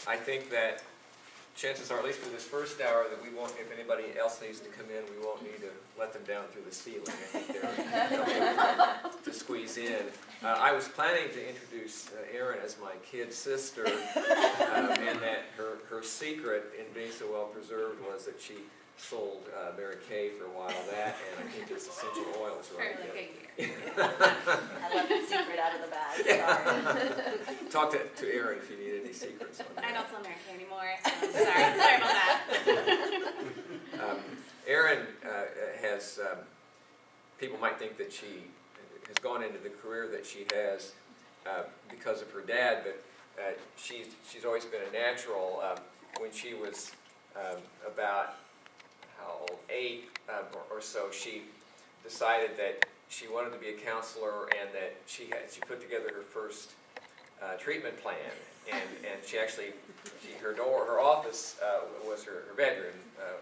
I think that chances are, at least for this first hour, that we won't, if anybody else needs to come in, we won't need to let them down through the ceiling. I think they'll be able to squeeze in. I was planning to introduce Erin as my kid sister, and that her secret in being so well preserved was that she sold Mary Kay for a while, that, and I think it's essential oils, right? For like a year. I left the secret out of the bag, sorry. Talk to Erin if you need any secrets on that. I don't sell Mary Kay anymore, so sorry about that. Erin has, people might think that she has gone into the career that she has because of her dad, but she's always been a natural. When she was about, how old, 8 or so, she decided that she wanted to be a counselor, and that she put together her first treatment plan, and she actually, her office was her bedroom.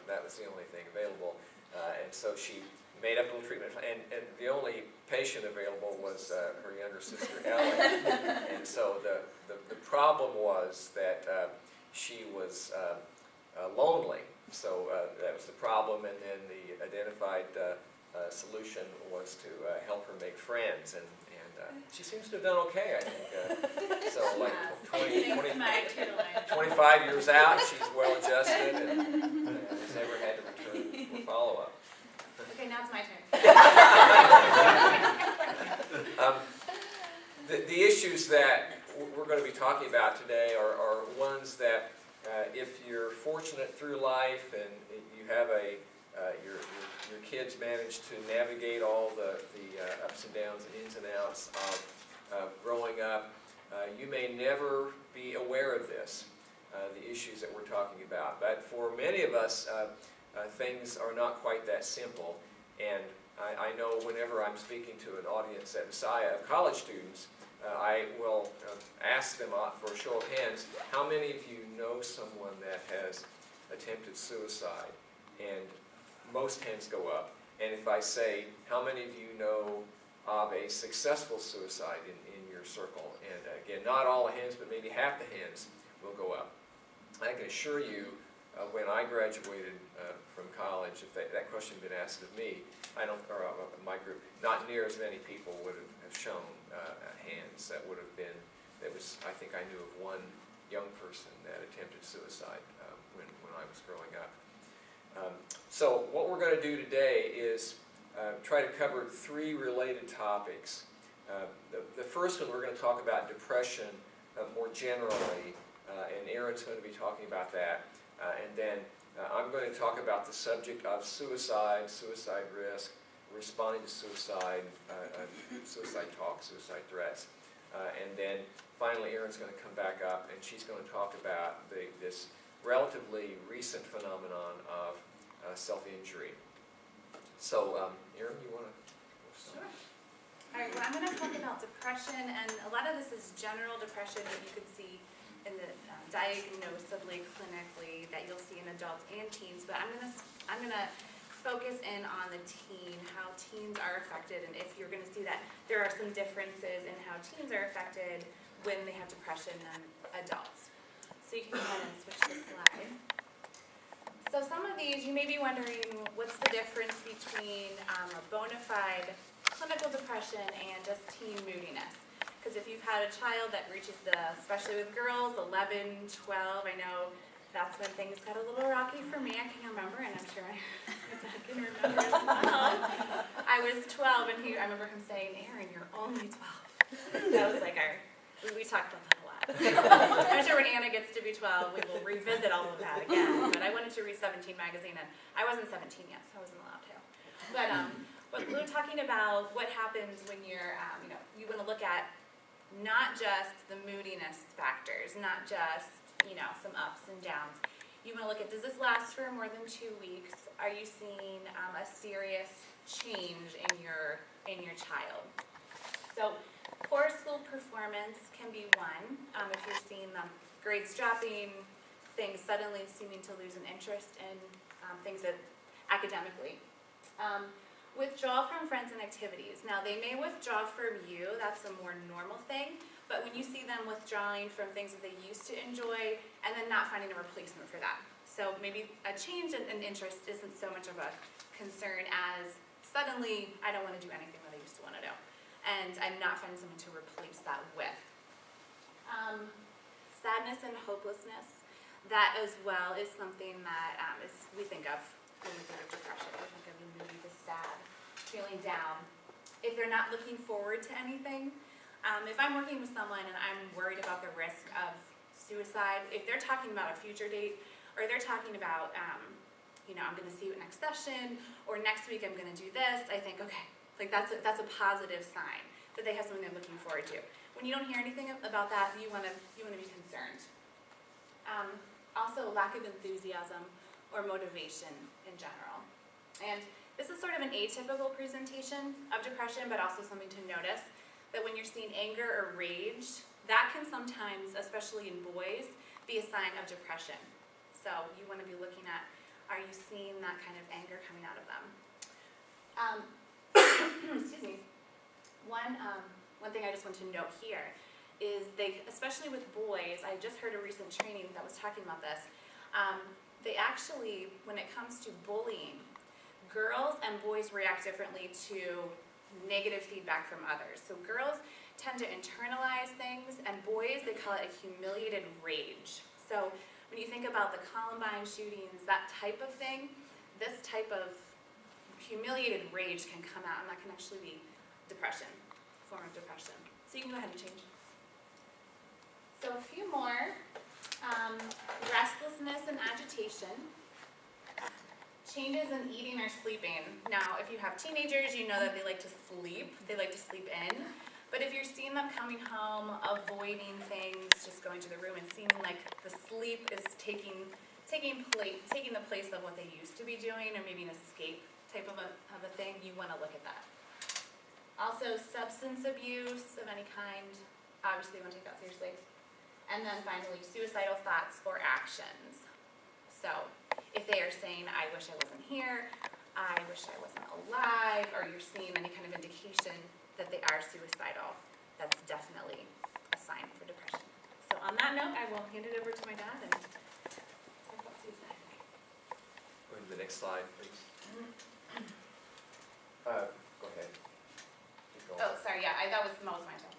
That was the only thing available, and so she made up a little treatment plan, and the only patient available was her younger sister Ellen. And so the problem was that she was lonely. So that was the problem, and then the identified solution was to help her make friends, and she seems to have done okay, I think. So like 25 years out, she's well adjusted and has never had to return for follow-up. Okay, now it's my turn. The issues that we're going to be talking about today are ones that if you're fortunate through life and you have your kids manage to navigate all the ups and downs and ins and outs of growing up, you may never be aware of this, the issues that we're talking about. But for many of us, things are not quite that simple. And I know whenever I'm speaking to an audience at Messiah of college students, I will ask them for a show of hands, how many of you know someone that has attempted suicide? And most hands go up. And if I say, how many of you know of a successful suicide in your circle? And again, not all the hands, but maybe half the hands will go up. I can assure you, when I graduated from college, if that question had been asked of me, my group, not near as many people would have shown hands. That would have been, I think I knew of one young person that attempted suicide when I was growing up. So what we're going to do today is try to cover 3 related topics. The first one, we're going to talk about depression more generally, and Erin's going to be talking about that. And then I'm going to talk about the subject of suicide risk, responding to suicide, suicide talk, suicide threats. And then finally Erin's going to come back up, and she's going to talk about this relatively recent phenomenon of self-injury. So, Erin, you want to start? Sure. All right, well, I'm going to talk about depression, and a lot of this is general depression that you could see in the diagnosably, clinically, that you'll see in adults and teens, but I'm going to focus in on the teen, how teens are affected, and if you're going to see that there are some differences in how teens are affected when they have depression than adults. So you can go ahead and switch the slide. So some of these, you may be wondering, what's the difference between a bona fide clinical depression and just teen moodiness? Because if you've had a child that reaches especially with girls, 11, 12, I know that's when things got a little rocky for me. I can remember, and I'm sure I can remember as well. I was 12, and I remember him saying, Erin, you're only 12. That was like we talked about that a lot. I'm sure when Anna gets to be 12, we will revisit all of that again. But I wanted to read 17 magazine, and I wasn't 17 yet, so I wasn't allowed to. But we're talking about what happens when you're, you want to look at not just the moodiness factors, not just, some ups and downs. You want to look at, does this last for more than 2 weeks? Are you seeing a serious change in your child? So poor school performance can be one. If you're seeing them grades dropping, things suddenly seeming to lose an interest in things that academically. Withdrawal from friends and activities. Now, they may withdraw from you. That's a more normal thing. but when you see them withdrawing from things that they used to enjoy and then not finding a replacement for that. So maybe a change in interest isn't so much of a concern as suddenly I don't want to do anything that I used to want to do. And I'm not finding someone to replace that with. Sadness and hopelessness, that as well is something that we think of when we think of depression. We think of the moody, the sad, feeling down. If they're not looking forward to anything, if I'm working with someone and I'm worried about the risk of suicide, if they're talking about a future date, or they're talking about, you know, I'm going to see you at next session, or next week I'm going to do this, I think, okay, like that's a positive sign that they have something they're looking forward to. When you don't hear anything about that, you want to be concerned. Also, lack of enthusiasm or motivation in general. And this is sort of an atypical presentation of depression, but also something to notice, that when you're seeing anger or rage, that can sometimes, especially in boys, be a sign of depression. So you want to be looking at, are you seeing that kind of anger coming out of them? Excuse me. One thing I just want to note here is especially with boys, I just heard a recent training that was talking about this, they actually, when it comes to bullying, girls and boys react differently to negative feedback from others. So girls tend to internalize things, and boys, they call it a humiliated rage. So when you think about the Columbine shootings, that type of thing, this type of humiliated rage can come out, and that can actually be depression, a form of depression. So you can go ahead and change. So a few more. Restlessness and agitation. Changes in eating or sleeping. Now, if you have teenagers, you know that they like to sleep. They like to sleep in. But if you're seeing them coming home, avoiding things, just going to the room and seeming like the sleep is taking the place of what they used to be doing, or maybe an escape type of a thing, you want to look at that. Also, substance abuse of any kind, obviously you want to take that seriously. And then finally, suicidal thoughts or actions. So, if they are saying, I wish I wasn't here, I wish I wasn't alive, or you're seeing any kind of indication that they are suicidal, that's definitely a sign for depression. So on that note, I will hand it over to my dad and talk about suicide. Go to the next slide, please. Go ahead. Keep going. Oh, sorry, yeah, that was my turn.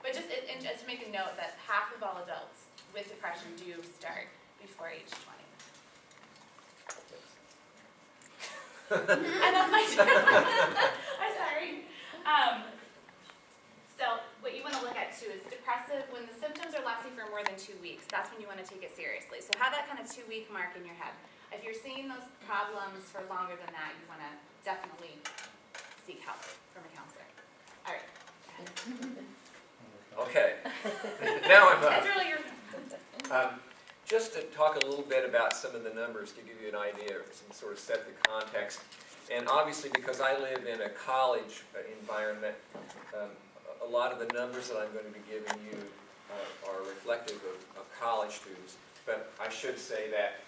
But just to make a note that half of all adults with depression do start before age 20. And that's my turn. I'm sorry. So what you want to look at too is depressive, when the symptoms are lasting for more than 2 weeks, that's when you want to take it seriously. So have that kind of 2-week mark in your head. If you're seeing those problems for longer than that, you want to definitely seek help from a counselor. All right. Okay. Now I'm That's up. really your... Just to talk a little bit about some of the numbers to give you an idea, some sort of set the context. And obviously, because I live in a college environment, a lot of the numbers that I'm going to be giving you are reflective of college students. But I should say that,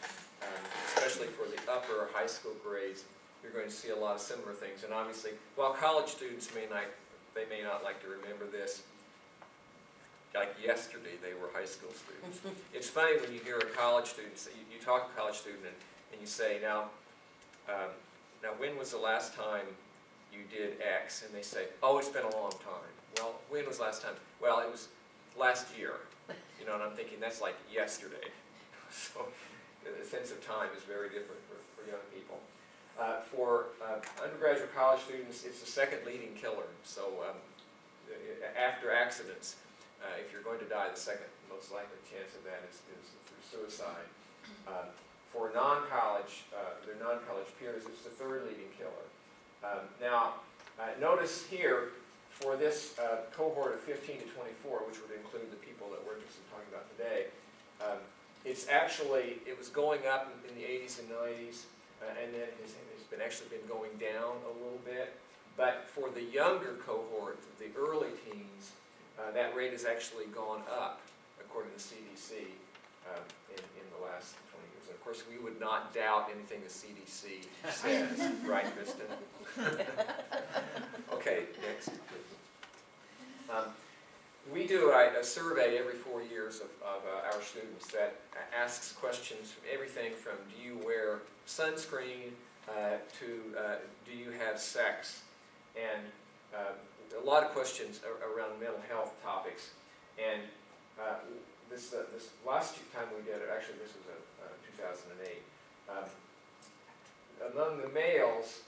especially for the upper high school grades, you're going to see a lot of similar things. And obviously, while college students may not like to remember this, like yesterday, they were high school students. It's funny when you hear a college student, you talk to a college student and you say, now when was the last time you did X? And they say, oh, it's been a long time. Well, when was the last time? Well, it was last year. You know, and I'm thinking that's like yesterday. So the sense of time is very different for young people. For undergraduate college students, it's the second leading killer. So after accidents, if you're going to die, the second most likely chance of that is through suicide. For their non-college peers, it's the third leading killer. Now, notice here, for this cohort of 15 to 24, which would include the people that we're interested in talking about today, it was going up in the 80s and 90s, and then it's actually been going down a little bit. But for the younger cohort, the early teens, that rate has actually gone up, according to the CDC, in the last 20 years. And of course, we would not doubt anything the CDC says, right, Kristen? Okay, next. we do a survey every 4 years of our students that asks questions from everything from do you wear sunscreen to do you have sex, and a lot of questions around mental health topics. And this last time we did it, actually this was 2008, among the males,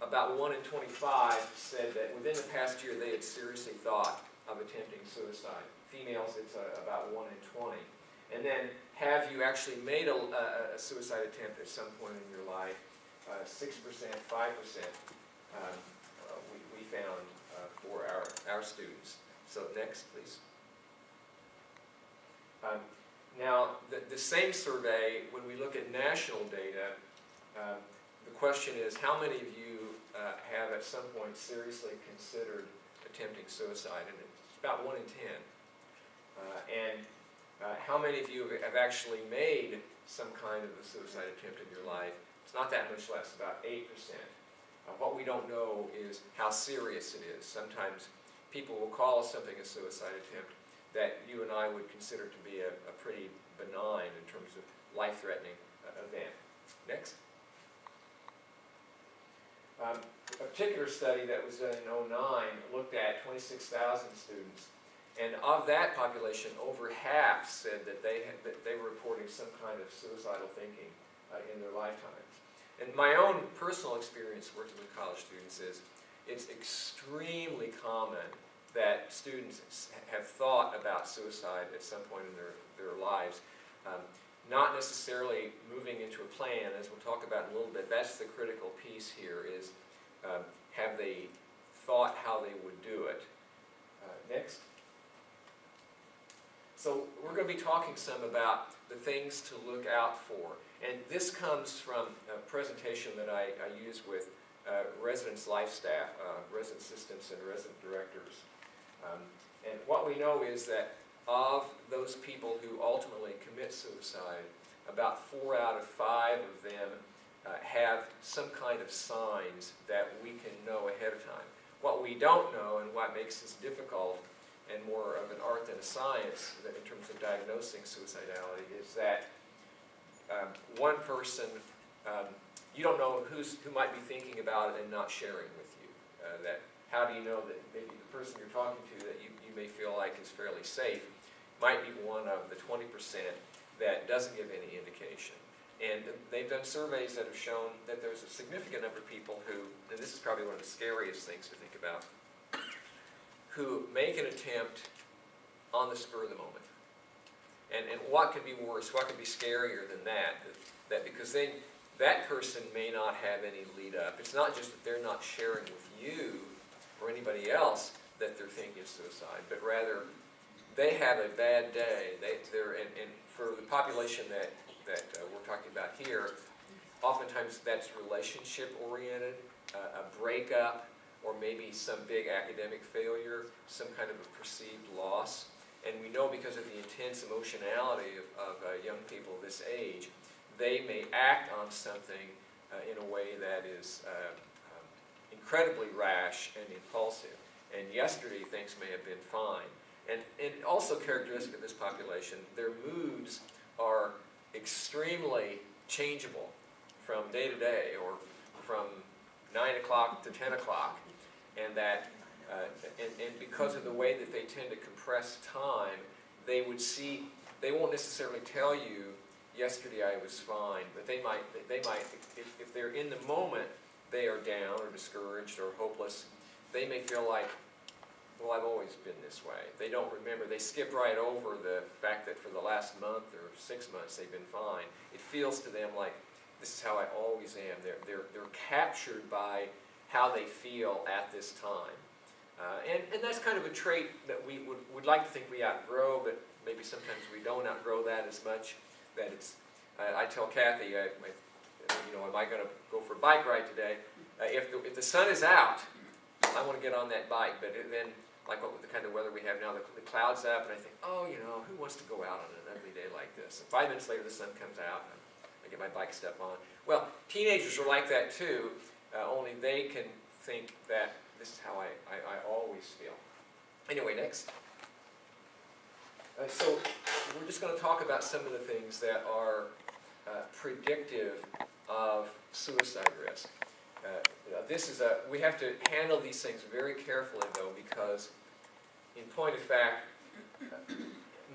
about 1 in 25 said that within the past year they had seriously thought of attempting suicide. Females, it's about 1 in 20. And then, have you actually made a suicide attempt at some point in your life? 6%, 5% we found for our students. So next, please. Now, the same survey, when we look at national data, the question is, how many of you have at some point seriously considered attempting suicide? And it's about 1 in 10. How many of you have actually made some kind of a suicide attempt in your life? It's not that much less, about 8%. What we don't know is how serious it is. Sometimes people will call something a suicide attempt that you and I would consider to be a pretty benign in terms of life-threatening event. Next. A particular study that was done in 2009 looked at 26,000 students, and of that population, over half said that they were reporting some kind of suicidal thinking in their lifetimes. And my own personal experience working with college students is it's extremely common that students have thought about suicide at some point in their lives. Not necessarily moving into a plan, as we'll talk about in a little bit. That's the critical piece here is, have they thought how they would do it? Next. So we're going to be talking some about the things to look out for. And this comes from a presentation that I use with residence life staff, resident assistants and resident directors. And what we know is that of those people who ultimately commit suicide, about 4 out of 5 of them have some kind of signs that we can know ahead of time. What we don't know, and what makes this difficult and more of an art than a science in terms of diagnosing suicidality, is that one person, you don't know who might be thinking about it and not sharing with you. How do you know that maybe the person you're talking to that you may feel like is fairly safe might be one of the 20% that doesn't give any indication? And they've done surveys that have shown that there's a significant number of people who, and this is probably one of the scariest things to think about, who make an attempt on the spur of the moment. And what could be worse, what could be scarier than that? That because then that person may not have any lead up. It's not just that they're not sharing with you or anybody else that they're thinking of suicide, but rather they have a bad day. And for the population that we're talking about here, oftentimes that's relationship oriented, a breakup, or maybe some big academic failure, some kind of a perceived loss. And we know because of the intense emotionality of young people this age, they may act on something in a way that is incredibly rash and impulsive. And yesterday things may have been fine. And also characteristic of this population, their moods are extremely changeable from day to day, or from 9 o'clock to 10 o'clock. And that, and because of the way that they tend to compress time, they won't necessarily tell you, yesterday I was fine, but they might, if they're in the moment, they are down or discouraged or hopeless, they may feel like, well, I've always been this way. They don't remember, they skip right over the fact that for the last month or 6 months they've been fine. It feels to them like, this is how I always am. They're captured by how they feel at this time. And that's kind of a trait that we would like to think we outgrow, but maybe sometimes we don't outgrow that as much. That it's, I tell Kathy, am I going to go for a bike ride today? If the sun is out, I want to get on that bike, but then, like what the kind of weather we have now, the cloud's up, and I think, oh, who wants to go out on an ugly day like this? And 5 minutes later, the sun comes out, and I get my bike stuff on. Well, teenagers are like that too, only they can think that this is how I always feel. Anyway, next. So we're just going to talk about some of the things that are predictive of suicide risk. We have to handle these things very carefully, though, because in point of fact,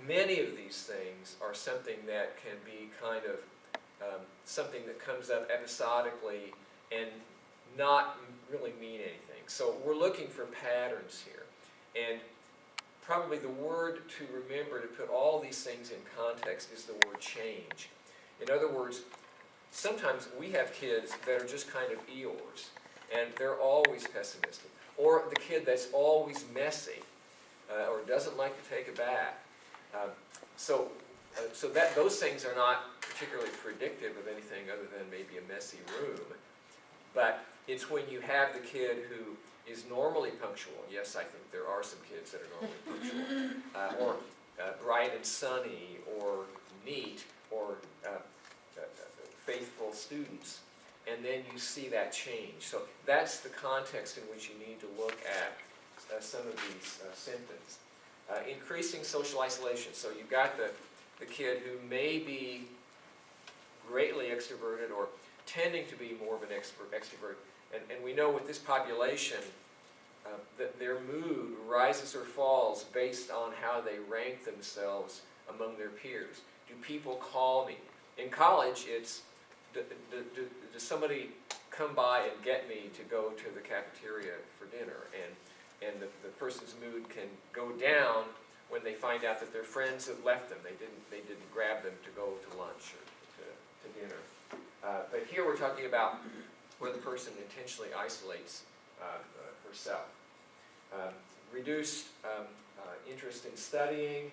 many of these things are something that can be kind of something that comes up episodically and not really mean anything. So we're looking for patterns here. And probably the word to remember to put all these things in context is the word change. In other words, sometimes we have kids that are just kind of Eeyores, and they're always pessimistic. Or the kid that's always messy, or doesn't like to take a bath. So those things are not particularly predictive of anything other than maybe a messy room. But it's when you have the kid who is normally punctual. Yes, I think there are some kids that are normally punctual, or bright and sunny, or neat, or faithful students. And then you see that change. So that's the context in which you need to look at some of these symptoms. Increasing social isolation. So you've got the kid who may be greatly extroverted or tending to be more of an extrovert. And we know with this population that their mood rises or falls based on how they rank themselves among their peers. Do people call me? In college, it's, does somebody come by and get me to go to the cafeteria for dinner? And the person's mood can go down when they find out that their friends have left them. They didn't grab them to go to lunch or to dinner. But here we're talking about where the person intentionally isolates herself. Reduced interest in studying.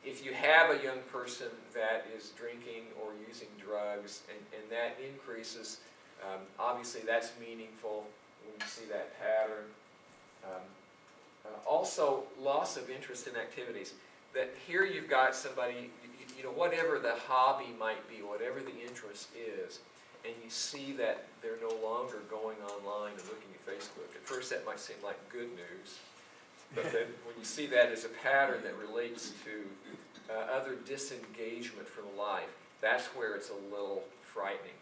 If you have a young person that is drinking or using drugs and that increases, obviously that's meaningful when you see that pattern. Also, loss of interest in activities. That here you've got somebody, you know, whatever the hobby might be, whatever the interest is, and you see that they're no longer going online and looking at Facebook. At first that might seem like good news, but then when you see that as a pattern that relates to other disengagement from life, that's where it's a little frightening.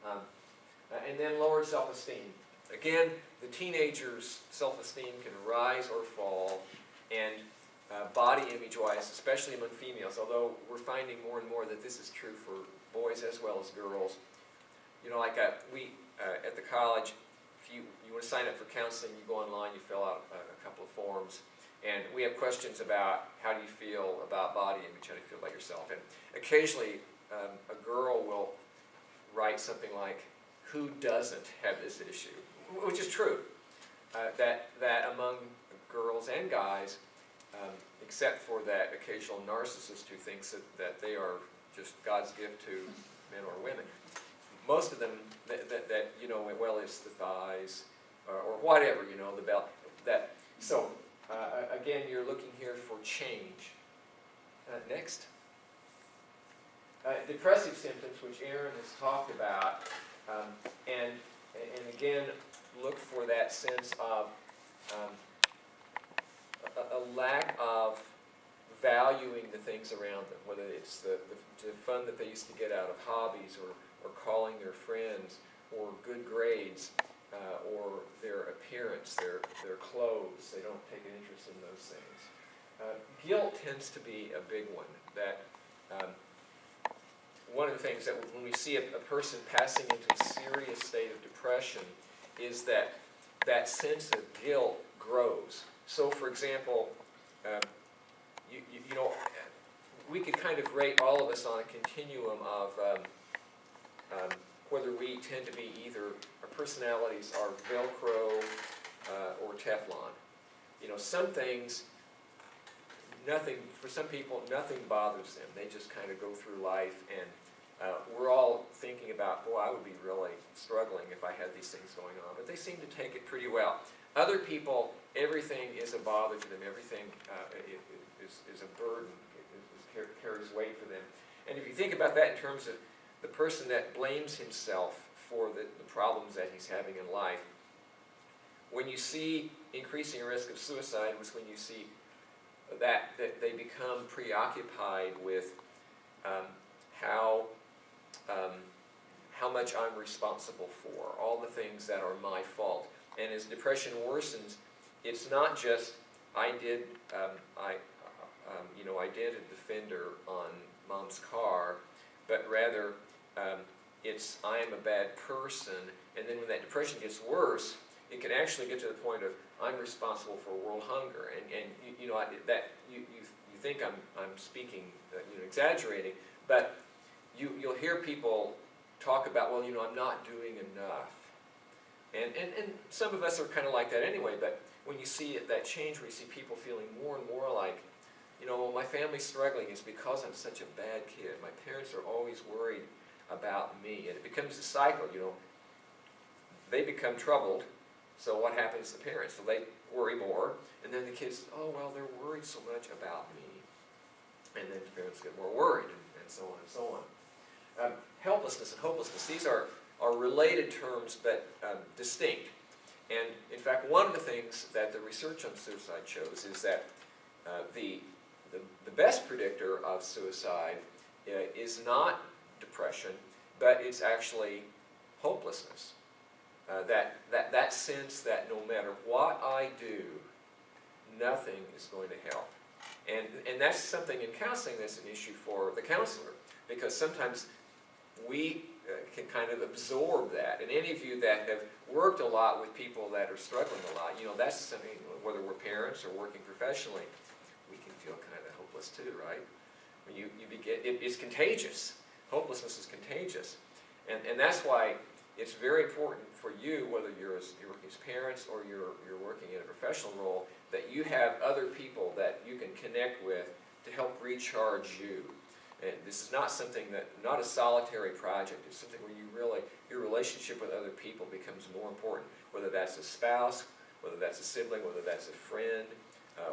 And then lowered self-esteem. Again, the teenager's self-esteem can rise or fall, and body image-wise, especially among females, although we're finding more and more that this is true for boys as well as girls. You know, like we at the college, if you want to sign up for counseling, you go online, you fill out a couple of forms, and we have questions about how do you feel about body image, how do you feel about yourself, and occasionally a girl will write something like, who doesn't have this issue? Which is true, that among girls and guys, except for that occasional narcissist who thinks that they are just God's gift to men or women, most of them that you know, well, it's the thighs or whatever, you know, the belt. So again, you're looking here for change. Next. Depressive symptoms, which Aaron has talked about, and again, look for that sense of a lack of valuing the things around them, whether it's the fun that they used to get out of hobbies or calling their friends, or good grades, or their appearance, their clothes. They don't take an interest in those things. Guilt tends to be a big one. That one of the things that when we see a person passing into a serious state of depression is that sense of guilt grows. So, for example, you know, we could kind of rate all of us on a continuum of whether we tend to be either our personalities are Velcro or Teflon. You know, some things, for some people, nothing bothers them. They just kind of go through life, and we're all thinking about, boy, I would be really struggling if I had these things going on. But they seem to take it pretty well. Other people, everything is a bother to them. Everything is a burden. It carries weight for them. And if you think about that in terms of the person that blames himself for the problems that he's having in life, when you see increasing risk of suicide was when you see that they become preoccupied with how much I'm responsible for, all the things that are my fault. And as depression worsens, it's not just I did a fender on mom's car, but rather it's I am a bad person. And then when that depression gets worse, it can actually get to the point of I'm responsible for world hunger. And you think I'm speaking exaggerating, but you'll hear people talk about, well, I'm not doing enough. And some of us are kind of like that anyway, but when you see that change, where you see people feeling more and more like, well, my family's struggling, it's because I'm such a bad kid. My parents are always worried about me. And it becomes a cycle, They become troubled, so what happens to the parents? So they worry more, and then the kids, oh, well, they're worried so much about me. And then the parents get more worried, and so on and so on. Helplessness and hopelessness, these are related terms, but distinct. And in fact, one of the things that the research on suicide shows is that the best predictor of suicide is not depression, but it's actually hopelessness. That sense that no matter what I do, nothing is going to help. And that's something in counseling that's an issue for the counselor, because sometimes we can kind of absorb that. And any of you that have worked a lot with people that are struggling a lot, that's something, whether we're parents or working professionally, we can feel kind of hopeless too, right? When you begin, it's contagious. Hopelessness is contagious. And that's why it's very important for you, whether you're working as parents or you're working in a professional role, that you have other people that you can connect with to help recharge you. And this is not something not a solitary project. It's something where your relationship with other people becomes more important, whether that's a spouse, whether that's a sibling, whether that's a friend,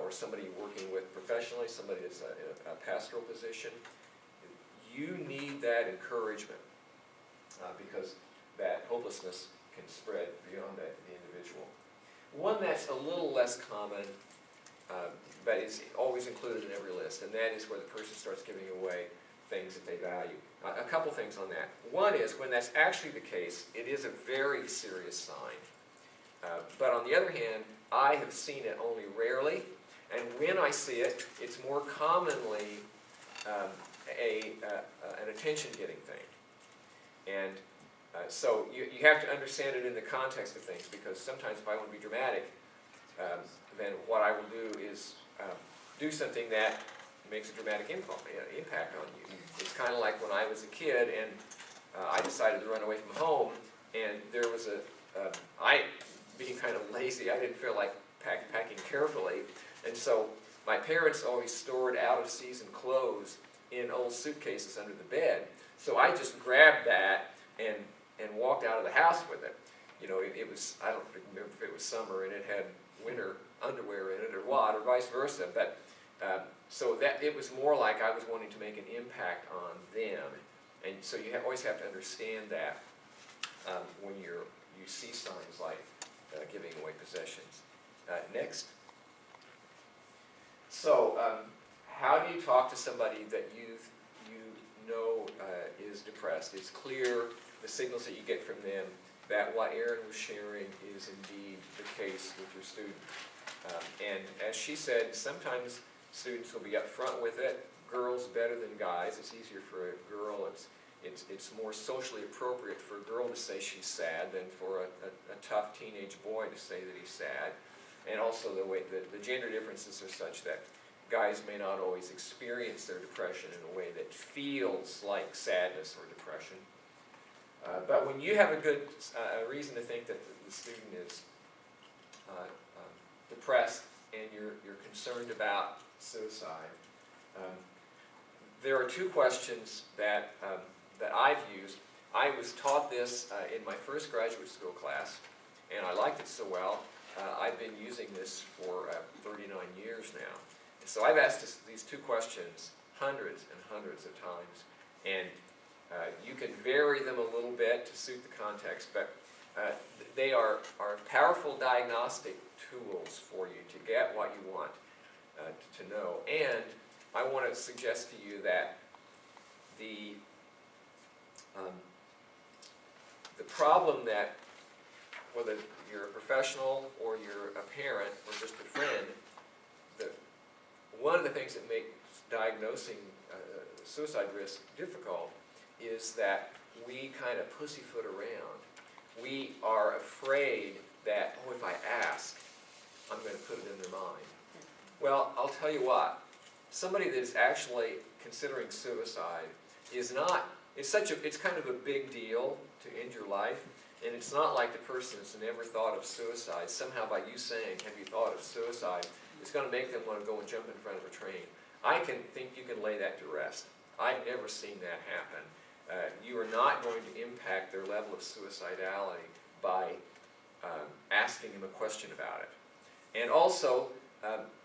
or somebody you're working with professionally, somebody that's in a pastoral position. You need that encouragement because that hopelessness can spread beyond the individual. One that's a little less common, but is always included in every list, and that is where the person starts giving away things that they value. A couple things on that. One is, when that's actually the case, it is a very serious sign. But on the other hand, I have seen it only rarely, and when I see it, it's more commonly an attention-getting thing. And so you have to understand it in the context of things, because sometimes if I want to be dramatic, then what I will do is do something that makes a dramatic impact on you. It's kind of like when I was a kid and I decided to run away from home, and there was I, being kind of lazy, I didn't feel like packing carefully, and so my parents always stored out-of-season clothes in old suitcases under the bed. So I just grabbed that and walked out of the house with it. It was, I don't remember if it was summer and it had winter underwear in it or what, or vice versa, but so that it was more like I was wanting to make an impact on them. And so you always have to understand that when you see signs like giving away possessions. Next. So how do you talk to somebody that you know is depressed? It's clear, the signals that you get from them, that what Erin was sharing is indeed the case with your student. And as she said, sometimes students will be upfront with it. Girls better than guys. It's easier for a girl. It's more socially appropriate for a girl to say she's sad than for a tough teenage boy to say that he's sad. And also the way the gender differences are such that guys may not always experience their depression in a way that feels like sadness or depression. But when you have a good reason to think that the student is depressed and you're concerned about suicide, there are two questions that I've used. I was taught this in my first graduate school class, and I liked it so well. I've been using this for 39 years now. So I've asked these two questions hundreds and hundreds of times, and you can vary them a little bit to suit the context, but they are powerful diagnostic tools for you to get what you want to know. And I want to suggest to you that the problem that, whether you're a professional or you're a parent or just a friend, one of the things that makes diagnosing suicide risk difficult is that we kind of pussyfoot around. We are afraid that, oh, if I ask, I'm going to put it in their mind. Well, I'll tell you what, somebody that is actually considering suicide is not, it's kind of a big deal to end your life, and it's not like the person that's never thought of suicide, somehow by you saying, have you thought of suicide, it's going to make them want to go and jump in front of a train. I think you can lay that to rest. I've never seen that happen. You are not going to impact their level of suicidality by asking them a question about it. And also,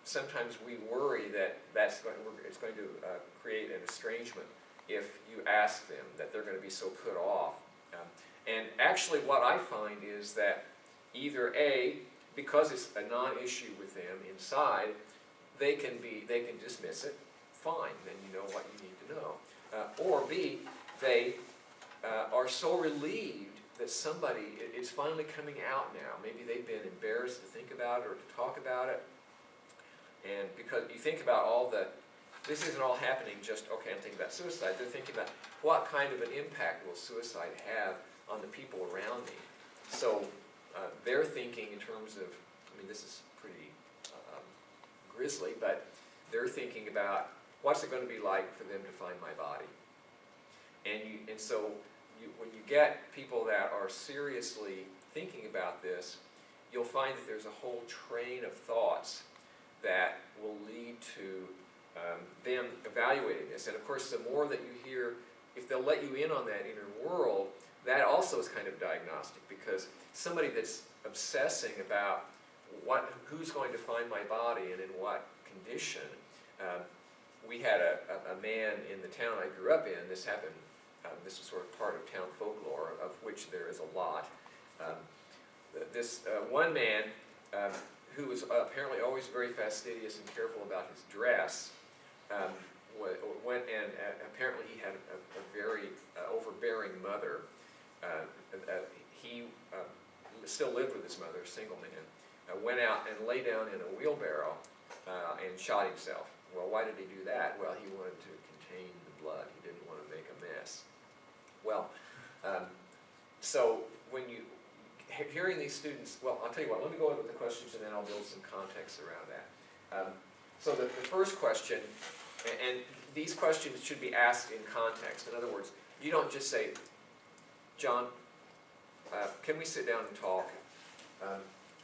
sometimes we worry that it's going to create an estrangement if you ask them, that they're going to be so put off. And actually what I find is that either A, because it's a non-issue with them inside, they can dismiss it, fine, then you know what you need to know. Or B, they are so relieved that it's finally coming out now. Maybe they've been embarrassed to think about it or to talk about it. And because you think about this isn't all happening just, okay, I'm thinking about suicide. They're thinking about what kind of an impact will suicide have on the people around me. So they're thinking in terms of, I mean, this is pretty grisly, but they're thinking about what's it going to be like for them to find my body. And so when you get people that are seriously thinking about this, you'll find that there's a whole train of thoughts that will lead to them evaluating this. And of course, the more that you hear, if they'll let you in on that inner world, that also is kind of diagnostic, because somebody that's obsessing about who's going to find my body and in what condition. We had a man in the town I grew up in. This happened. This was sort of part of town folklore, of which there is a lot. This one man who was apparently always very fastidious and careful about his dress went and apparently he had a very overbearing mother. He still lived with his mother, a single man. Went out and lay down in a wheelbarrow and shot himself. Well, why did he do that? Well, he wanted to contain the blood. He didn't want to make a mess. Well, so when hearing these students, well, I'll tell you what, let me go with the questions and then I'll build some context around that. So the first question, and these questions should be asked in context. In other words, you don't just say, John, can we sit down and talk?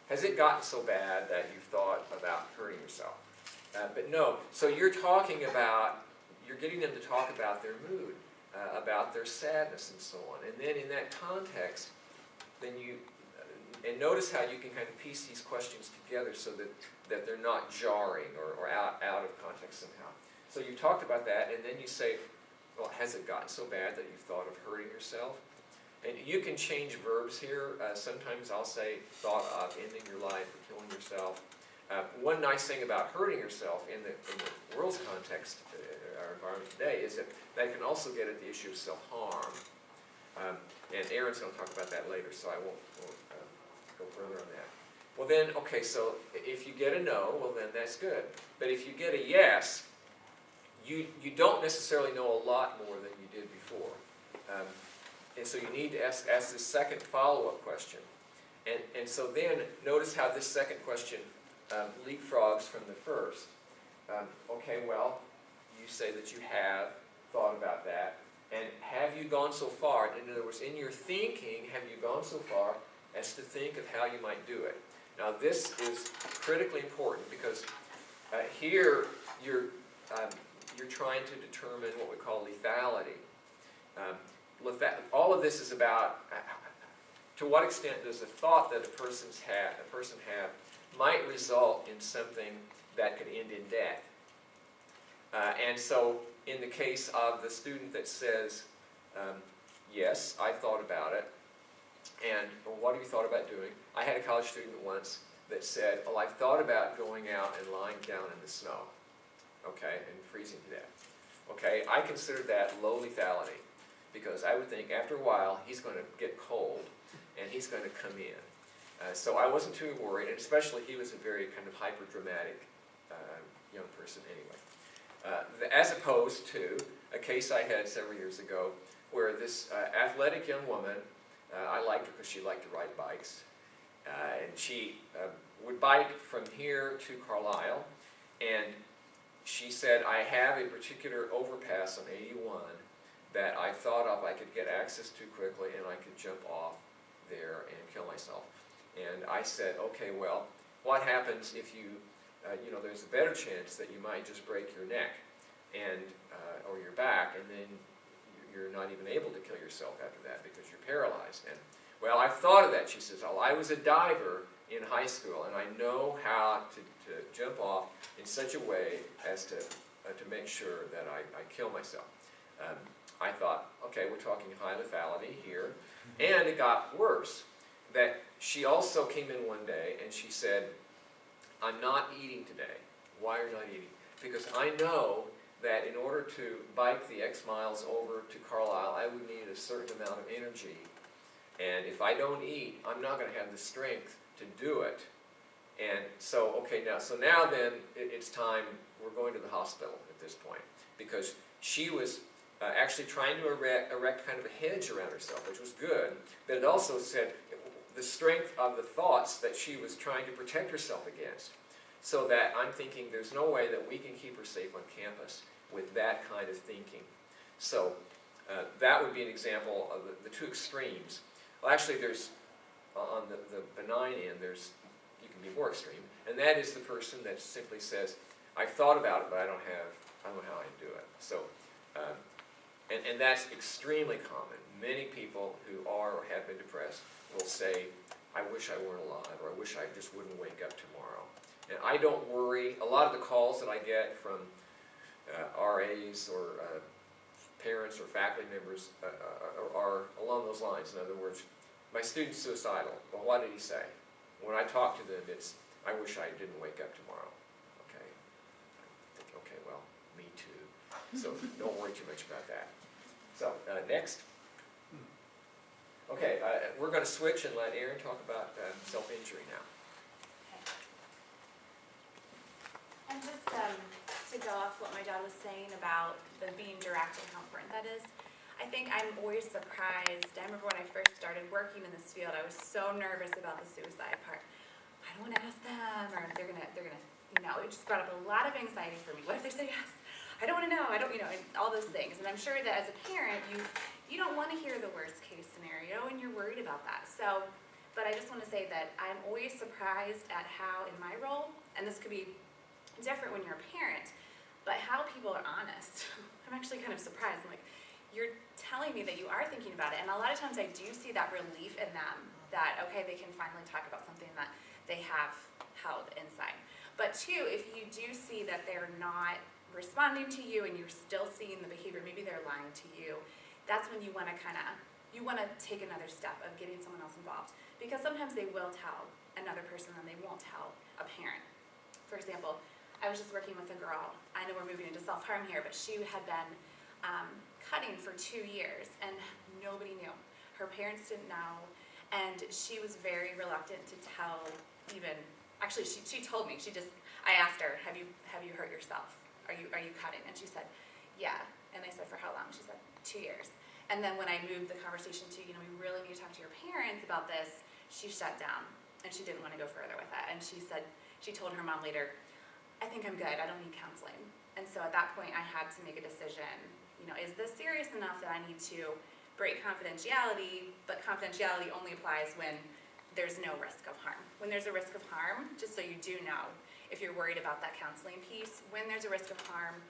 Has it gotten so bad that you've thought about hurting yourself? But no, so you're getting them to talk about their mood, about their sadness and so on. And then in that context, then and notice how you can kind of piece these questions together so that they're not jarring or out of context somehow. So you talked about that, and then you say, well, has it gotten so bad that you've thought of hurting yourself? And you can change verbs here. Sometimes I'll say, thought of ending your life or killing yourself. One nice thing about hurting yourself in the world's context, our environment today, is that can also get at the issue of self-harm. And Aaron's going to talk about that later, so I won't go further on that. Well then, okay, so if you get a no, well then that's good. But if you get a yes, you don't necessarily know a lot more than you did before. And so you need to ask this second follow-up question. And so then, notice how this second question leapfrogs from the first. Okay, well, you say that you have thought about that. And have you gone so far, in other words, in your thinking, have you gone so far as to think of how you might do it? Now this is critically important because here you're trying to determine what we call lethality. All of this is about to what extent does a thought that a person have might result in something that could end in death. And so in the case of the student that says, yes, I thought about it, And what have you thought about doing? I had a college student once that said, oh, I've thought about going out and lying down in the snow, okay, and freezing to death. Okay, I consider that low lethality, because I would think after a while he's going to get cold and he's going to come in. So I wasn't too worried, and especially he was a very kind of hyper-dramatic young person anyway. As opposed to a case I had several years ago where this athletic young woman, I liked her because she liked to ride bikes, and she would bike from here to Carlisle, and she said, I have a particular overpass on 81 that I thought of I could get access to quickly and I could jump off there and kill myself. And I said, okay, well, what happens if you, there's a better chance that you might just break your neck and or your back, and then you're not even able to kill yourself after that because you're paralyzed. And well, I've thought of that. She says, well, I was a diver in high school, and I know how to jump off in such a way as to make sure that I kill myself. I thought, okay, we're talking high lethality here. And it got worse, that she also came in one day and she said, I'm not eating today. Why are you not eating? Because I know that in order to bike the X miles over to Carlisle, I would need a certain amount of energy. And if I don't eat, I'm not going to have the strength to do it. And so, okay, now then, it's time, we're going to the hospital at this point. Because she was actually trying to erect kind of a hedge around herself, which was good. But it also said the strength of the thoughts that she was trying to protect herself against. So that I'm thinking there's no way that we can keep her safe on campus with that kind of thinking. So that would be an example of the two extremes. Well, actually, there's, on the benign end, you can be more extreme, and that is the person that simply says, I've thought about it, but I don't know how I do it. So, and that's extremely common. Many people who are or have been depressed will say, I wish I weren't alive, or I wish I just wouldn't wake up tomorrow. And I don't worry. A lot of the calls that I get from RAs or parents or faculty members are along those lines. In other words, my student's suicidal. Well, what did he say? When I talk to them, it's, I wish I didn't wake up tomorrow. Okay. I think, okay, well, me too. So don't worry too much about that. So, next. Okay, we're going to switch and let Erin talk about self-injury now. And just to go off what my dad was saying about the being direct and how important that is, I think I'm always surprised. I remember when I first started working in this field, I was so nervous about the suicide part. I don't want to ask them, or they're gonna, it just brought up a lot of anxiety for me. What if they say yes? I don't want to know. I don't, and all those things. And I'm sure that as a parent, you don't want to hear the worst case scenario, and you're worried about that. So, but I just want to say that I'm always surprised at how, in my role, and this could be different when you're a parent, but how people are honest. I'm actually kind of surprised. I'm like, you're telling me that you are thinking about it, and a lot of times I do see that relief in them, that okay, they can finally talk about something that they have held inside. But two, if you do see that they're not responding to you and you're still seeing the behavior, maybe they're lying to you, that's when you want to take another step of getting someone else involved, because sometimes they will tell another person and they won't tell a parent. For example, I was just working with a girl. I know we're moving into self-harm here, but she had been cutting for 2 years, and nobody knew. Her parents didn't know, and she was very reluctant to tell even. Actually, she told me. I asked her, "Have you hurt yourself? Are you cutting?" And she said, "Yeah." And I said, "For how long?" She said, 2 years. And then when I moved the conversation to, we really need to talk to your parents about this, she shut down, and she didn't want to go further with it. And she said, she told her mom later, I think I'm good, I don't need counseling. And so at that point I had to make a decision, is this serious enough that I need to break confidentiality, but confidentiality only applies when there's no risk of harm. When there's a risk of harm, just so you do know, if you're worried about that counseling piece, when there's a risk of harm,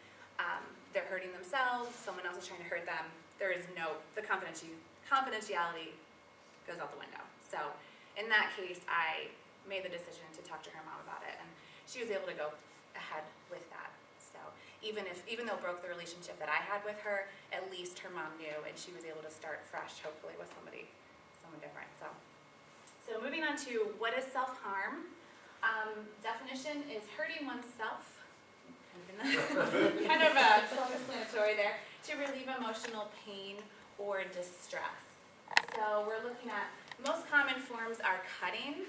they're hurting themselves, someone else is trying to hurt them, the confidentiality goes out the window. So in that case, I made the decision to talk to her mom about it, and she was able to go ahead with that. So even though it broke the relationship that I had with her, at least her mom knew, and she was able to start fresh, hopefully, with somebody someone different. So moving on to what is self-harm. Definition is hurting oneself, kind of self-explanatory there, to relieve emotional pain or distress. So we're looking at most common forms are cutting.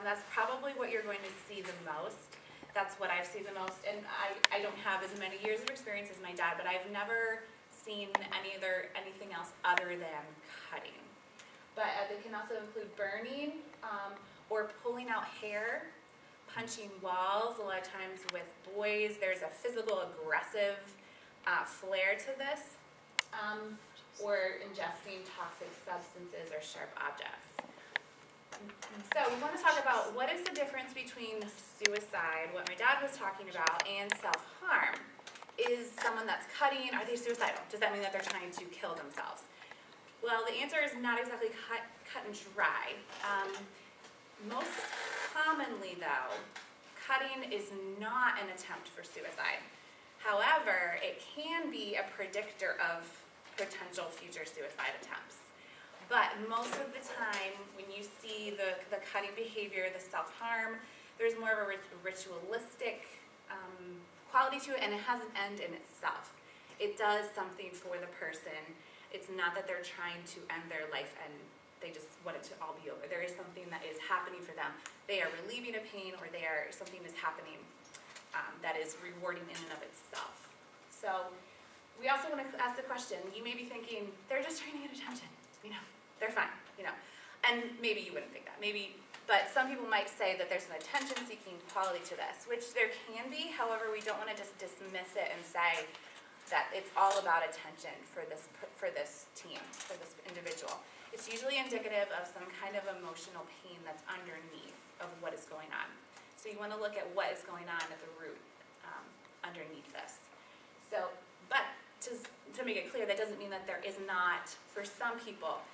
That's probably what you're going to see the most. That's what I've seen the most, and I don't have as many years of experience as my dad, but I've never seen anything else other than cutting. But they can also include burning or pulling out hair, punching walls. A lot of times with boys, there's a physical aggressive flair to this, or ingesting toxic substances or sharp objects. So we want to talk about what is the difference between suicide, what my dad was talking about, and self-harm. Is someone that's cutting, are they suicidal? Does that mean that they're trying to kill themselves? Well, the answer is not exactly cut and dry. Most commonly, though, cutting is not an attempt for suicide. However, it can be a predictor of potential future suicide attempts. But most of the time, when you see the cutting behavior, the self-harm, there's more of a ritualistic quality to it, and it has an end in itself. It does something for the person. It's not that they're trying to end their life and they just want it to all be over. There is something that is happening for them. They are relieving a pain, or something is happening that is rewarding in and of itself. So we also want to ask the question, you may be thinking, they're just trying to get attention, they're fine, and maybe you wouldn't think that, but some people might say that there's an attention-seeking quality to this, which there can be. However, we don't want to just dismiss it and say that it's all about attention for this team, for this individual. It's usually indicative of some kind of emotional pain that's underneath of what is going on. So you want to look at what is going on at the root underneath this. So, but to make it clear, that doesn't mean that there is not, for some people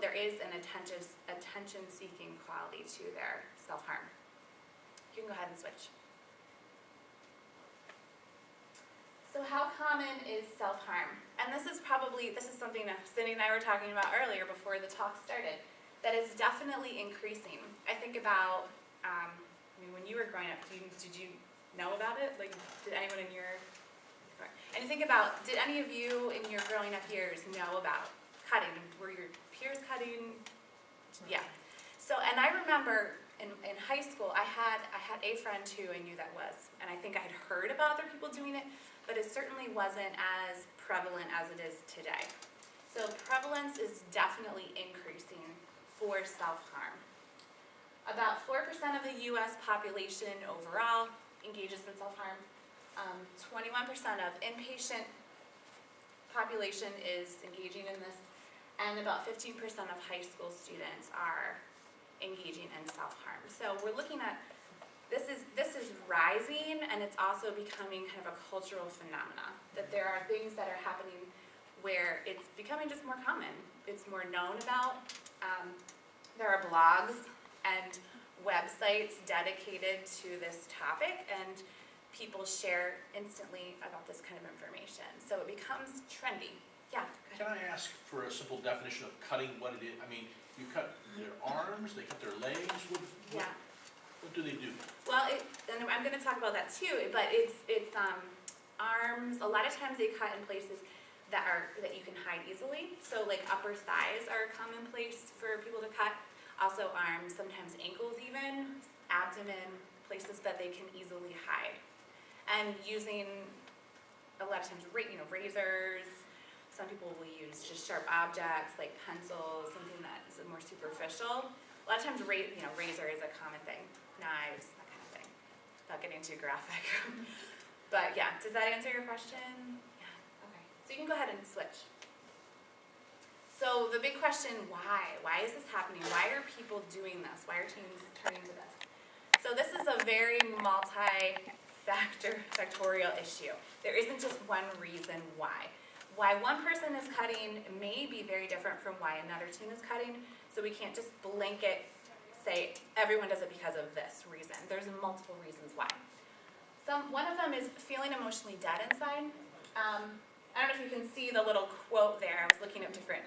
there is an attention-seeking quality to their self-harm. You can go ahead and switch. So how common is self-harm? And this is something that Cindy and I were talking about earlier before the talk started, that is definitely increasing. I think about, when you were growing up, did you know about it? Like, did anyone in your, and think about, did any of you in your growing up years know about cutting? Were your peers cutting? Yeah. So, and I remember in high school, I had a friend who I knew that was, and I think I had heard about other people doing it, but it certainly wasn't as prevalent as it is today. So prevalence is definitely increasing for self-harm. About 4% of the U.S. population overall engages in self-harm. 21% of inpatient population is engaging in this, and about 15% of high school students are engaging in self-harm. So we're looking at, this is rising, and it's also becoming kind of a cultural phenomena, that there are things that are happening where it's becoming just more common. It's more known about. There are blogs and websites dedicated to this topic, and people share instantly about this kind of information. So it becomes trendy. Yeah, Can I ask for a simple definition of cutting, what it is? I mean, you cut their arms, they cut their legs, what do they do? Well, and I'm going to talk about that too, but it's arms. A lot of times they cut in places that you can hide easily. So like upper thighs are a common place for people to cut. Also arms, sometimes ankles even, abdomen, places that they can easily hide. And using, a lot of times, razors. Some people will use just sharp objects like pencils, something that is more superficial. A lot of times, razor is a common thing. Knives, that kind of thing. Without getting too graphic. But yeah, does that answer your question? Yeah, okay. So you can go ahead and switch. So the big question, why? Why is this happening? Why are people doing this? Why are teens turning to this? So this is a very multi-factorial issue. There isn't just one reason why. Why one person is cutting may be very different from why another teen is cutting, so we can't just blanket say everyone does it because of this reason. There's multiple reasons why. One of them is feeling emotionally dead inside. I don't know if you can see the little quote there. I was looking at different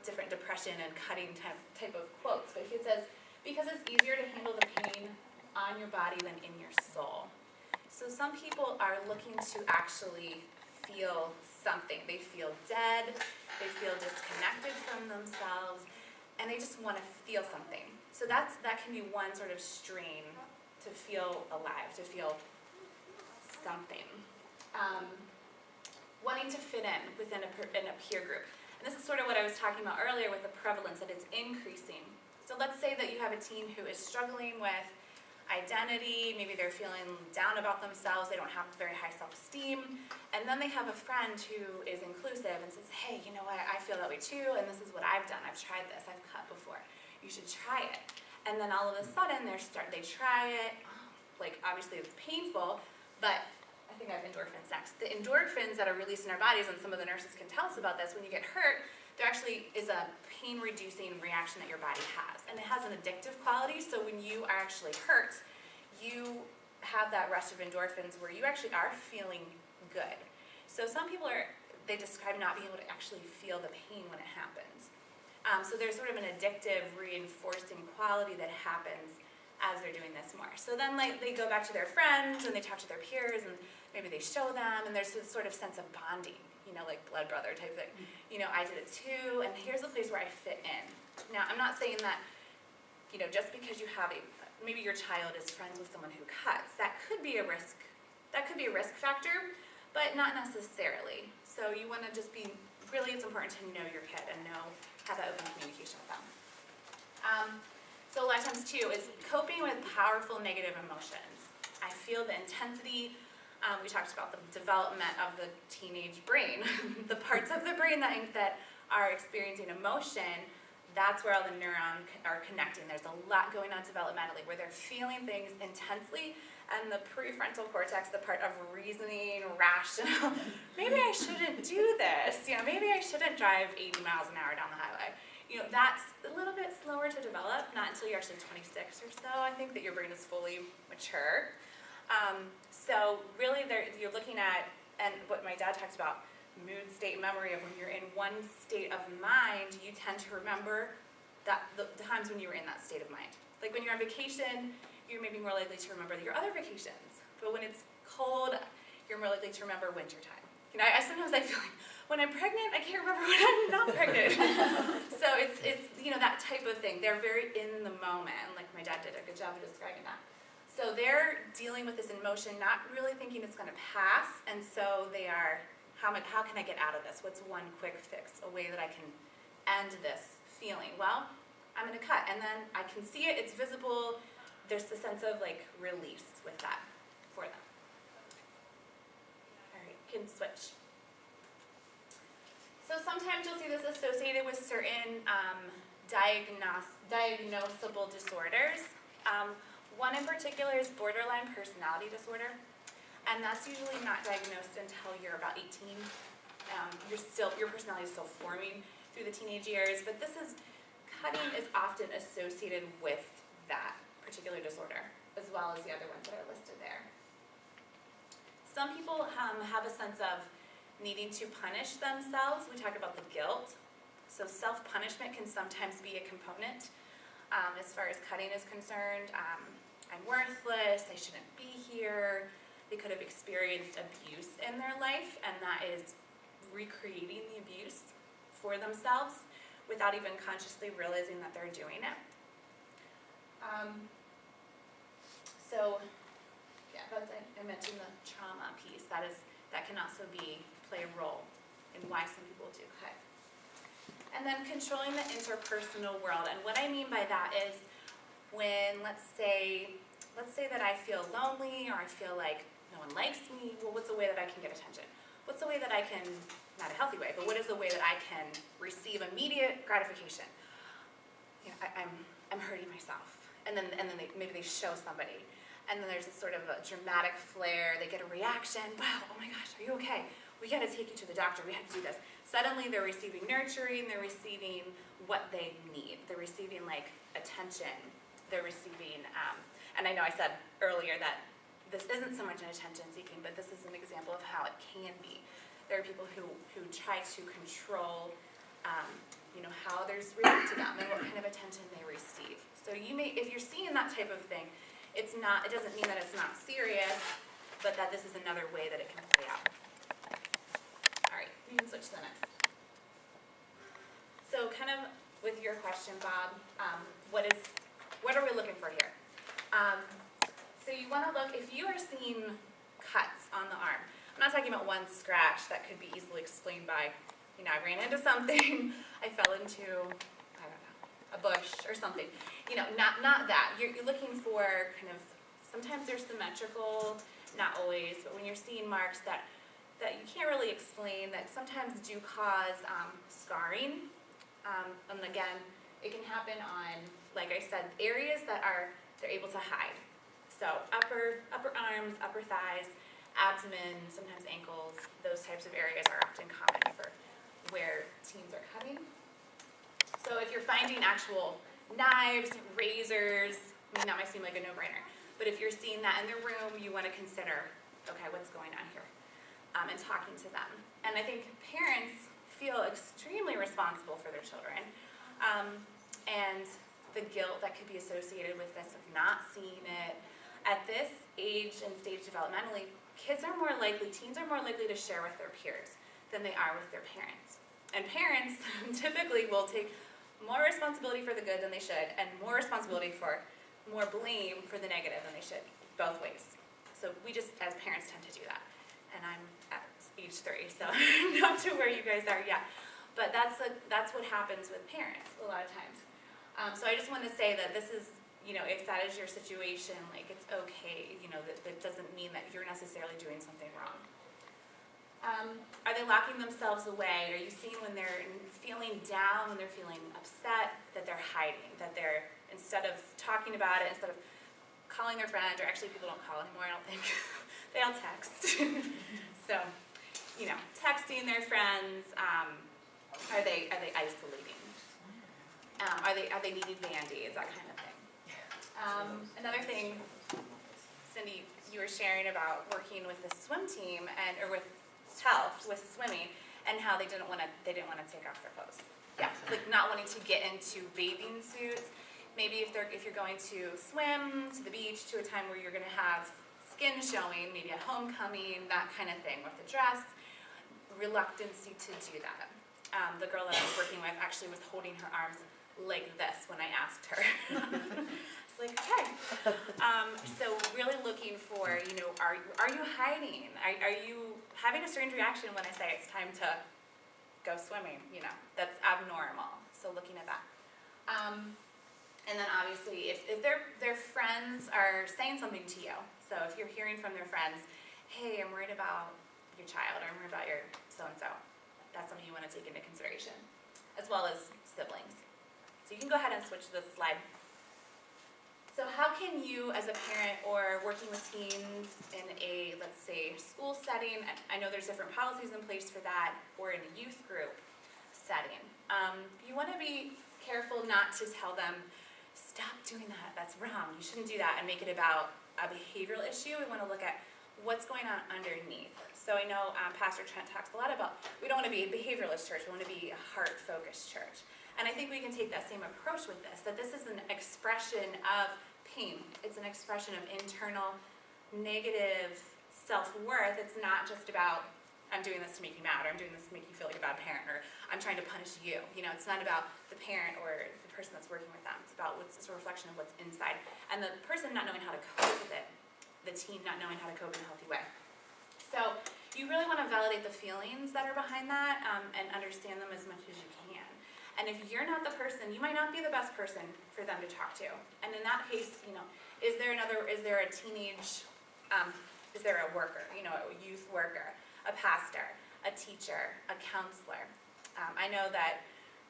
different depression and cutting type of quotes, but he says, because it's easier to handle the pain on your body than in your soul. So some people are looking to actually feel something. They feel dead, they feel disconnected from themselves, and they just want to feel something. So that can be one sort of strain, to feel alive, to feel something. Wanting to fit in within in a peer group. And this is sort of what I was talking about earlier with the prevalence, that it's increasing. So let's say that you have a teen who is struggling with identity, maybe they're feeling down about themselves, they don't have very high self-esteem, and then they have a friend who is inclusive and says, hey, you know what, I feel that way too, and this is what I've done, I've tried this, I've cut before, you should try it. And then all of a sudden they try it, like obviously it's painful, but I think I have endorphins next. The endorphins that are released in our bodies, and some of the nurses can tell us about this, when you get hurt, there actually is a pain-reducing reaction that your body has. And it has an addictive quality, so when you are actually hurt, you have that rush of endorphins where you actually are feeling good. So some people they describe not being able to actually feel the pain when it happens. So there's sort of an addictive, reinforcing quality that happens as they're doing this more. So then they go back to their friends, and they talk to their peers, and maybe they show them, and there's this sort of sense of bonding, like blood brother type thing. I did it too, and here's a place where I fit in. Now, I'm not saying that, just because you have maybe your child is friends with someone who cuts, that could be a risk factor, but not necessarily. So you want to just it's important to know your kid and have that open communication with them. So a lot of times too is coping with powerful negative emotions. I feel the intensity. We talked about the development of the teenage brain, the parts of the brain that are experiencing emotion. That's where all the neurons are connecting. There's a lot going on developmentally where they're feeling things intensely, and the prefrontal cortex, the part of reasoning, rational, maybe I shouldn't do this, maybe I shouldn't drive 80 miles an hour down the highway. That's a little bit slower to develop, not until you're actually 26 or so, I think, that your brain is fully mature. So really you're looking at, and what my dad talks about, mood, state, memory, of when you're in one state of mind, you tend to remember the times when you were in that state of mind. Like when you're on vacation, you're maybe more likely to remember your other vacations. But when it's cold, you're more likely to remember wintertime. Sometimes I feel like, when I'm pregnant, I can't remember when I'm not pregnant. So it's that type of thing. They're very in the moment, like my dad did a good job of describing that. So they're dealing with this emotion, not really thinking it's going to pass, and so they are, how can I get out of this? What's one quick fix, a way that I can end this feeling? Well, I'm going to cut, and then I can see it, it's visible, there's a sense of release with that for them. All right, can switch. So sometimes you'll see this associated with certain diagnosable disorders. One in particular is borderline personality disorder, and that's usually not diagnosed until you're about 18. Your personality is still forming through the teenage years, but cutting is often associated with that particular disorder, as well as the other ones that are listed there. Some people have a sense of needing to punish themselves. We talk about the guilt. So self-punishment can sometimes be a component as far as cutting is concerned. I'm worthless, I shouldn't be here. They could have experienced abuse in their life, and that is recreating the abuse for themselves without even consciously realizing that they're doing it. I mentioned the trauma piece. That can also play a role in why some people do cut. And then controlling the interpersonal world. And what I mean by that is when, let's say that I feel lonely, or I feel like no one likes me, well, what's a way that I can get attention? What's a way that I can, not a healthy way, but what is a way that I can receive immediate gratification? I'm hurting myself. And then maybe they show somebody. And then there's this sort of a dramatic flare, they get a reaction, wow, oh my gosh, are you okay? We gotta take you to the doctor, we have to do this. Suddenly they're receiving nurturing, they're receiving what they need. They're receiving attention, they're receiving, and I know I said earlier that this isn't so much an attention seeking, but this is an example of how it can be. There are people who try to control how others relate to them and what kind of attention they receive. So if you're seeing that type of thing, it doesn't mean that it's not serious, but that this is another way that it can play out. All right, you can switch to the next. So kind of with your question, Bob, what are we looking for here? So you want to look, if you are seeing cuts on the arm, I'm not talking about one scratch that could be easily explained by, I ran into something, I fell into, I don't know, a bush or something. Not that. You're looking for kind of, sometimes they're symmetrical, not always, but when you're seeing marks that you can't really explain, that sometimes do cause scarring. And again, it can happen on, like I said, areas that they're able to hide. So upper arms, upper thighs, abdomen, sometimes ankles, those types of areas are often common for where teens are cutting. So if you're finding actual knives, razors, that might seem like a no-brainer, but if you're seeing that in the room, you want to consider, okay, what's going on here, and talking to them. And I think parents feel extremely responsible for their children, and the guilt that could be associated with this of not seeing it. At this age and stage developmentally, teens are more likely to share with their peers than they are with their parents. And parents typically will take more responsibility for the good than they should, and more blame for the negative than they should, both ways. So we just, as parents, tend to do that. And I'm at age 3, so not to where you guys are yet. But that's what happens with parents a lot of times. So I just want to say that this is, if that is your situation, like, it's okay, that doesn't mean that you're necessarily doing something wrong. Are they locking themselves away? Are you seeing when they're feeling down, when they're feeling upset, that they're hiding, that they're, instead of talking about it, instead of calling their friend, or actually people don't call anymore, I don't think, they all text. So, texting their friends, are they isolating? Are they needing Band-Aids, that kind of thing. Another thing, Cindy, you were sharing about working with the swim team or with health, with swimming, and how they didn't want to take off their clothes. Yeah, like not wanting to get into bathing suits. Maybe if you're going to swim to the beach to a time where you're going to have skin showing, maybe a homecoming, that kind of thing with the dress, reluctancy to do that. The girl that I was working with actually was holding her arms like this when I asked her. It's like, okay. So really looking for, are you hiding? Are you having a strange reaction when I say it's time to go swimming? That's abnormal. So looking at that. And then obviously if their friends are saying something to you, so if you're hearing from their friends, hey, I'm worried about your child, or I'm worried about your so-and-so, that's something you want to take into consideration, as well as siblings. So you can go ahead and switch to the slide. So how can you, as a parent or working with teens in a, let's say, school setting, I know there's different policies in place for that, or in a youth group setting, you want to be careful not to tell them, stop doing that, that's wrong, you shouldn't do that, and make it about a behavioral issue. We want to look at what's going on underneath. So I know Pastor Trent talks a lot about, we don't want to be a behavioralist church, we want to be a heart-focused church. And I think we can take that same approach with this, that this is an expression of pain. It's an expression of internal negative self-worth. It's not just about, I'm doing this to make you mad, or I'm doing this to make you feel like a bad parent, or I'm trying to punish you. It's not about the parent or the person that's working with them. It's about it's a reflection of what's inside. And the person not knowing how to cope with it, the teen not knowing how to cope in a healthy way. So you really want to validate the feelings that are behind that, and understand them as much as you can. And if you're not the person, you might not be the best person for them to talk to. And in that case, is there a teenage, is there a worker, a youth worker, a pastor, a teacher, a counselor? I know that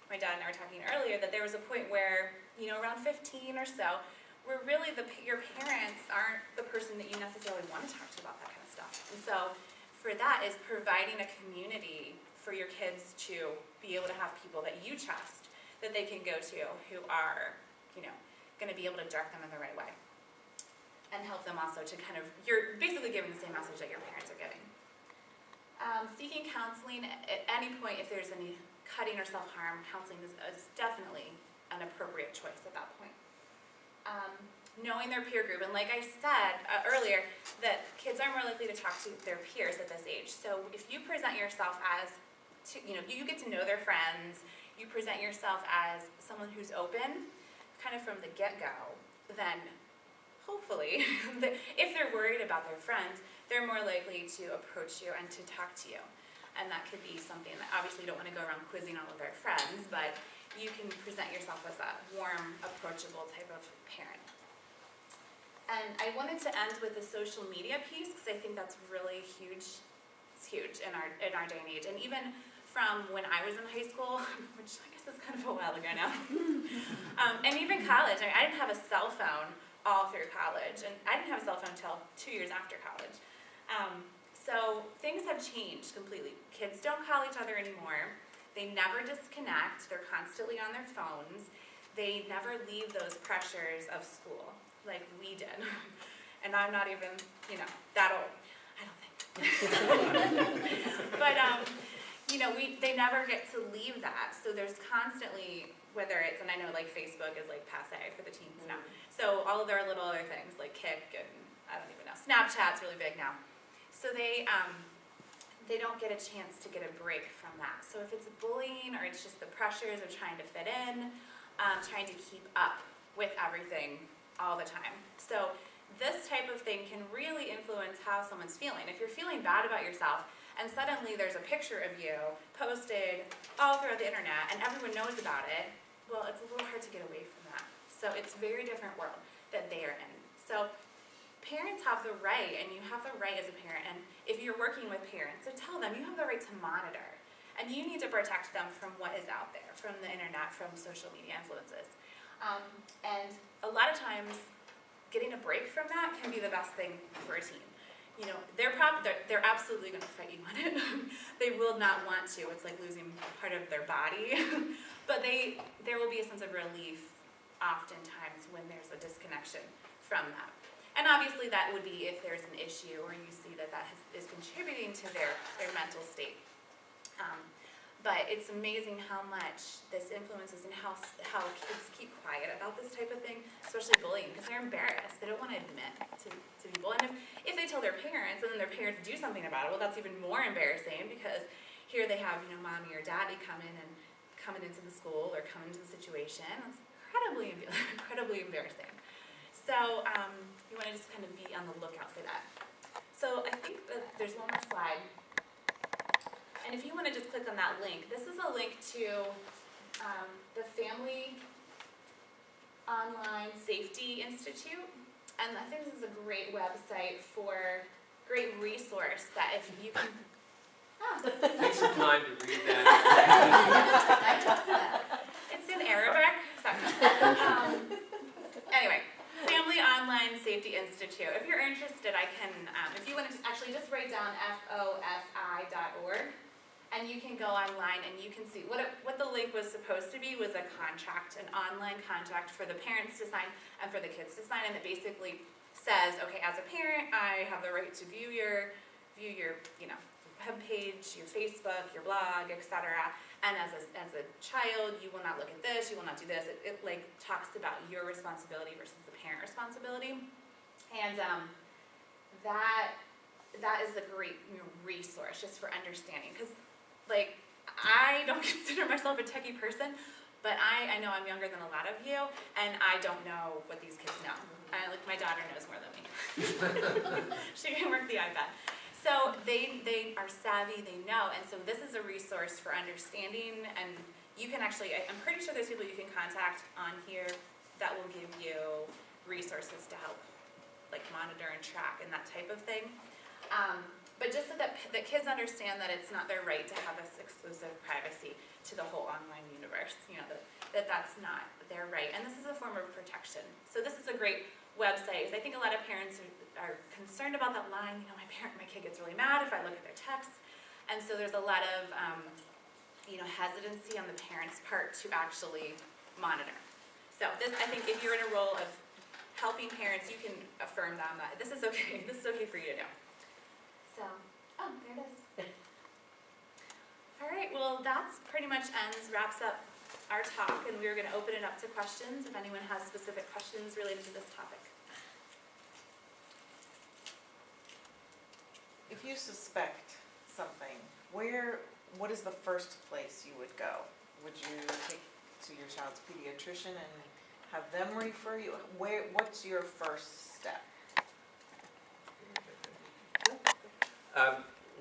my dad and I were talking earlier that there was a point where, around 15 or so, where really your parents aren't the person that you necessarily want to talk to about that kind of stuff. And so for that is providing a community for your kids to be able to have people that you trust, that they can go to, who are, going to be able to direct them in the right way. And help them also to you're basically giving the same message that your parents are giving. Seeking counseling at any point if there's any cutting or self-harm, counseling is definitely an appropriate choice at that point. Knowing their peer group, and like I said earlier, that kids are more likely to talk to their peers at this age. So if you present yourself as, you get to know their friends, you present yourself as someone who's open, kind of from the get-go, then hopefully, if they're worried about their friends, they're more likely to approach you and to talk to you. And that could be something that, obviously you don't want to go around quizzing all of their friends, but you can present yourself as that warm, approachable type of parent. And I wanted to end with the social media piece, because I think that's really huge. It's huge in our day and age. And even from when I was in high school, which I guess is kind of a while ago now, and even college. I didn't have a cell phone all through college, and I didn't have a cell phone until 2 years after college. So things have changed completely. Kids don't call each other anymore. They never disconnect. They're constantly on their phones. They never leave those pressures of school like we did. And I'm not even, that old. I don't think. But, they never get to leave that. So there's constantly, whether it's, and I know like Facebook is like passe for the teens now. So all of their little other things like Kik and I don't even know, Snapchat's really big now. So they don't get a chance to get a break from that. So if it's bullying or it's just the pressures of trying to fit in, trying to keep up with everything all the time. So this type of thing can really influence how someone's feeling. If you're feeling bad about yourself and suddenly there's a picture of you posted all throughout the internet and everyone knows about it, well, it's a little hard to get away from that. So it's a very different world that they are in. So parents have the right, and you have the right as a parent, and if you're working with parents, so tell them you have the right to monitor. And you need to protect them from what is out there, from the internet, from social media influences. And a lot of times, getting a break from that can be the best thing for a teen. They're absolutely going to fight you on it. They will not want to. It's like losing part of their body. But there will be a sense of relief oftentimes when there's a disconnection from that. And obviously that would be if there's an issue or you see that is contributing to their mental state. But it's amazing how much this influences and how kids keep quiet about this type of thing, especially bullying, because they're embarrassed. They don't want to admit to people. And if they tell their parents and then their parents do something about it, well, that's even more embarrassing because here they have, mommy or daddy coming into the school or coming into the situation. It's incredibly embarrassing. So you want to just kind of be on the lookout for that. So I think that there's one more slide. And if you want to just click on that link, this is a link to the Family Online Safety Institute. And I think this is a great website great resource that if you can... Take some time to read that. It's in Arabic. Anyway, Family Online Safety Institute. If you're interested, I can, if you want to just write down fosi.org. And you can go online and you can see what the link was supposed to be was a contract, an online contract for the parents to sign and for the kids to sign, and it basically says, okay, as a parent, I have the right to view your webpage, your Facebook, your blog, etc. And as a child, you will not look at this, you will not do this. It like talks about your responsibility versus the parent responsibility, and that is a great resource just for understanding because. Like, I don't consider myself a techie person, but I know I'm younger than a lot of you, and I don't know what these kids know. My daughter knows more than me. She can work the iPad. So they are savvy, they know, and so this is a resource for understanding, and you can actually, I'm pretty sure there's people you can contact on here that will give you resources to help, like, monitor and track and that type of thing. But just so that kids understand that it's not their right to have this exclusive privacy to the whole online universe, that's not their right. And this is a form of protection. So this is a great website. I think a lot of parents are concerned about that line, my kid gets really mad if I look at their texts. And so there's a lot of, hesitancy on the parents' part to actually monitor. So this, I think if you're in a role of helping parents, you can affirm them that this is okay for you to do. So, there it is. All right, well, that's pretty much wraps up our talk, and we're going to open it up to questions if anyone has specific questions related to this topic. If you suspect something, what is the first place you would go? Would you take to your child's pediatrician and have them refer you? What's your first step?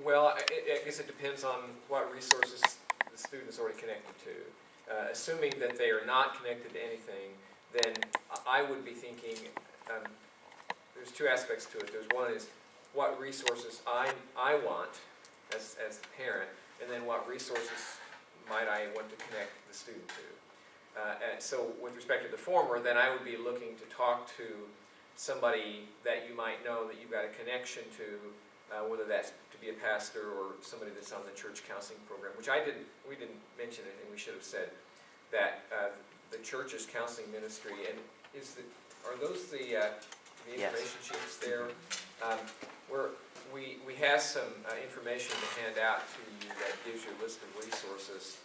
Well, I guess it depends on what resources the student is already connected to. Assuming that they are not connected to anything, then I would be thinking, there's two aspects to it. There's one is what resources I want as the parent, and then what resources might I want to connect the student to. And so with respect to the former, then I would be looking to talk to somebody that you might know that you've got a connection to, whether that's to be a pastor or somebody that's on the church counseling program, which we didn't mention anything. We should have said that the church's counseling ministry, and are those the information sheets there? We have some information to hand out to you that gives you a list of resources.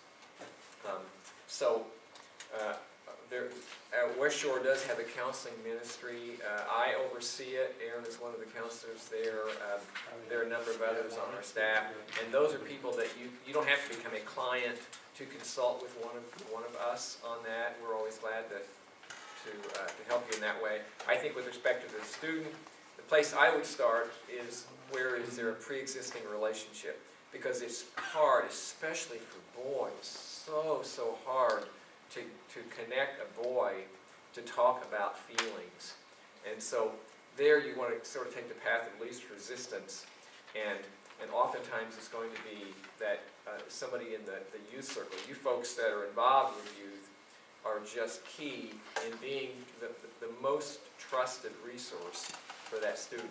West Shore does have a counseling ministry. I oversee it. Aaron is one of the counselors there. There are a number of others on our staff, and those are people that you don't have to become a client to consult with one of us on that. We're always glad to help you in that way. I think with respect to the student, the place I would start is where is there a pre-existing relationship, because it's hard, especially for boys, so hard to connect a boy to talk about feelings. And so there you want to sort of take the path of least resistance, and oftentimes it's going to be that somebody in the youth circle, you folks that are involved with youth, are just key in being the most trusted resource for that student.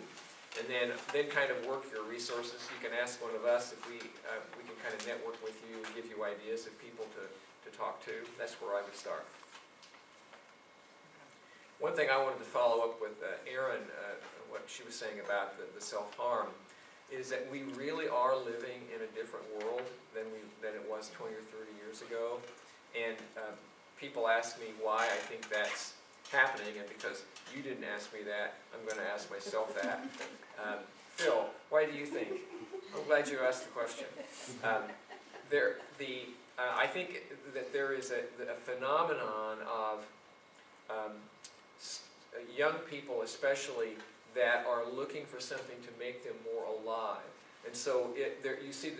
And then kind of work your resources. You can ask one of us if we can kind of network with you and give you ideas of people to talk to. That's where I would start. One thing I wanted to follow up with Erin, what she was saying about the self-harm, is that we really are living in a different world than it was 20 or 30 years ago. And people ask me why I think that's happening, and because you didn't ask me that, I'm going to ask myself that. Phil, why do you think? I'm glad you asked the question. I think that there is a phenomenon of young people especially that are looking for something to make them more alive. And so you see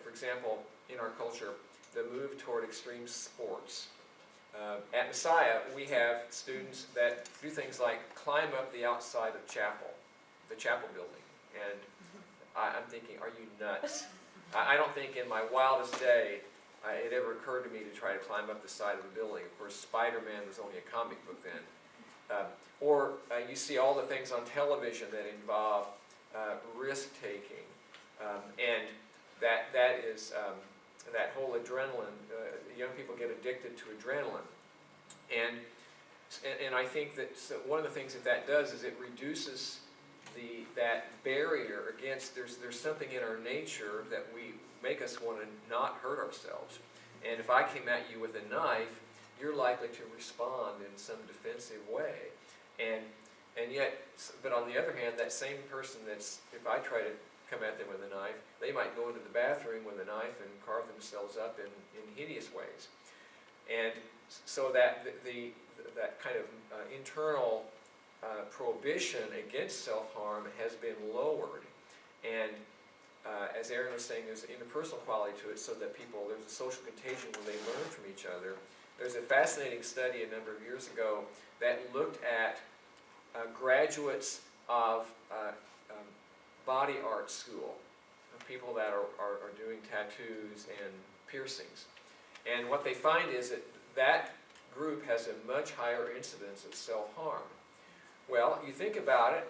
for example, in our culture, the move toward extreme sports. At Messiah, we have students that do things like climb up the outside of the chapel building. And I'm thinking, are you nuts? I don't think in my wildest day it ever occurred to me to try to climb up the side of a building. Of course, Spider-Man was only a comic book then. Or you see all the things on television that involve risk-taking. And that is that whole adrenaline. Young people get addicted to adrenaline. And I think that one of the things that does is it reduces that barrier against, there's something in our nature that we make us want to not hurt ourselves. And if I came at you with a knife, you're likely to respond in some defensive way. And yet, but on the other hand, that same person if I try to come at them with a knife, they might go into the bathroom with a knife and carve themselves up in hideous ways. And so that kind of internal prohibition against self-harm has been lowered. And as Aaron was saying, there's an interpersonal quality to it, so that there's a social contagion where they learn from each other. There's a fascinating study a number of years ago that looked at graduates of body art school, people that are doing tattoos and piercings. And what they find is that group has a much higher incidence of self-harm. Well, you think about it,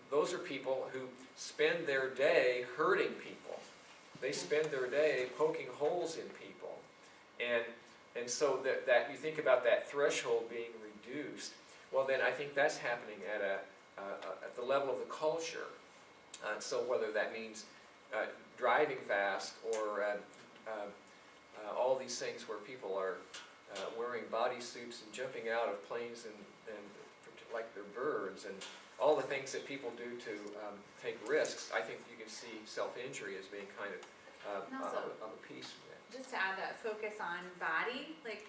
those are people who spend their day hurting people. They spend their day poking holes in people. And so that you think about that threshold being reduced, well then I think that's happening at the level of the culture. So whether that means driving fast or all these things where people are wearing bodysuits and jumping out of planes and like they're birds, and all the things that people do to take risks, I think you can see self-injury as being kind of And also, of a piece of that. just to add that focus on body, like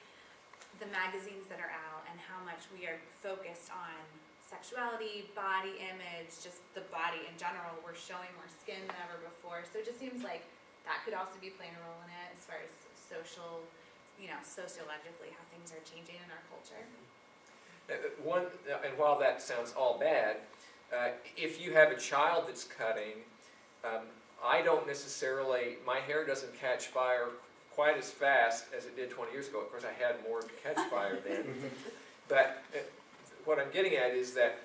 the magazines that are out and how much we are focused on sexuality, body image, just the body in general. We're showing more skin than ever before. So it just seems like that could also be playing a role in it as far as social, sociologically, how things are changing in our culture. And while that sounds all bad, if you have a child that's cutting, I don't necessarily, my hair doesn't catch fire quite as fast as it did 20 years ago. Of course, I had more to catch fire then. But what I'm getting at is that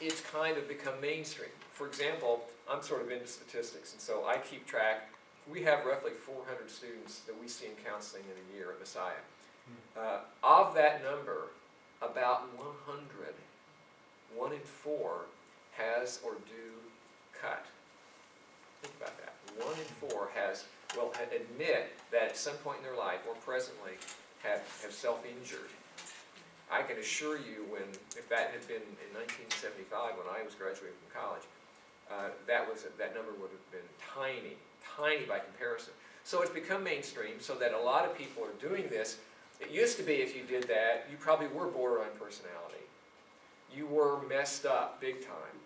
it's kind of become mainstream. For example, I'm sort of into statistics, and so I keep track. We have roughly 400 students that we see in counseling in a year at Messiah. Of that number, about 100, 1 in 4, has or do cut. Think about that. 1 in 4 will admit that at some point in their life, or presently, have self-injured. I can assure you, if that had been in 1975 when I was graduating from college, that number would have been tiny by comparison. So it's become mainstream, so that a lot of people are doing this. It used to be if you did that, you probably were borderline personality. You were messed up big time.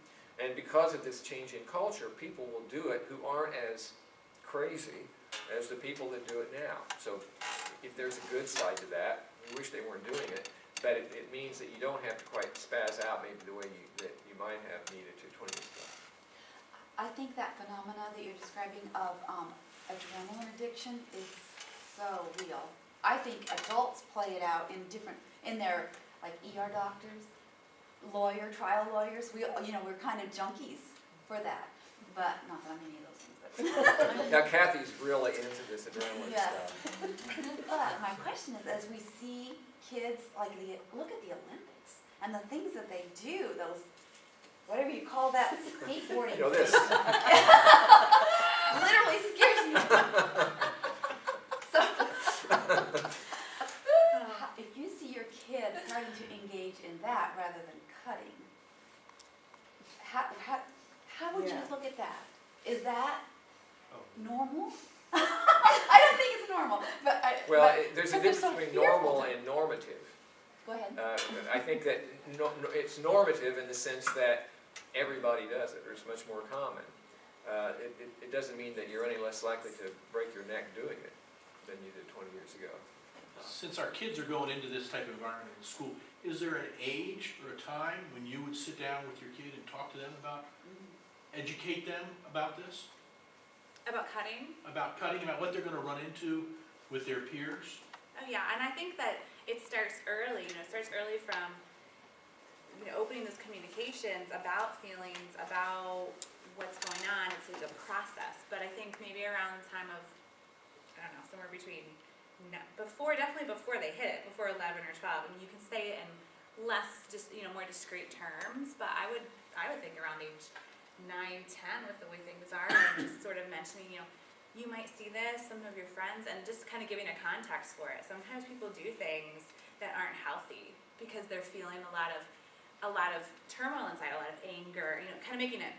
And because of this change in culture, people will do it who aren't as crazy as the people that do it now. So if there's a good side to that, we wish they weren't doing it, but it means that you don't have to quite spaz out maybe the way that you might have needed to 20 years ago. I think that phenomena that you're describing of adrenaline addiction is so real. I think adults play it out in their, like ER doctors, trial lawyers, we're kind of junkies for that. But, not that I'm any of those things, but. Now Kathy's really into this adrenaline Yes. stuff. But my question is, as we see kids, look at the Olympics and the things that they do, those, whatever you call that, skateboarding. You know this. Literally scares me. So, if you see your kids starting to engage in that rather than cutting, how would you Yeah. look at that? Is that Oh. normal? I don't think it's normal, but There's a but difference so between fearful normal to- and normative. Go ahead. I think that it's normative in the sense that everybody does it, or it's much more common. It doesn't mean that you're any less likely to break your neck doing it than you did 20 years ago. Since our kids are going into this type of environment in school, is there an age or a time when you would sit down with your kid and talk to them about, educate them about this? About cutting? About cutting, about what they're gonna run into with their peers? Oh yeah, and I think that it starts early, it starts early from, opening those communications about feelings, about what's going on. It's a process, but I think maybe around the time of, I don't know, somewhere between, definitely before they hit it, before 11 or 12, and you can say it in less, more discreet terms, but I would think around age 9, 10 with the way things are, and just sort of mentioning, you might see this, some of your friends, and just kind of giving a context for it. Sometimes people do things that aren't healthy because they're feeling a lot of turmoil inside, a lot of anger, kind of making it,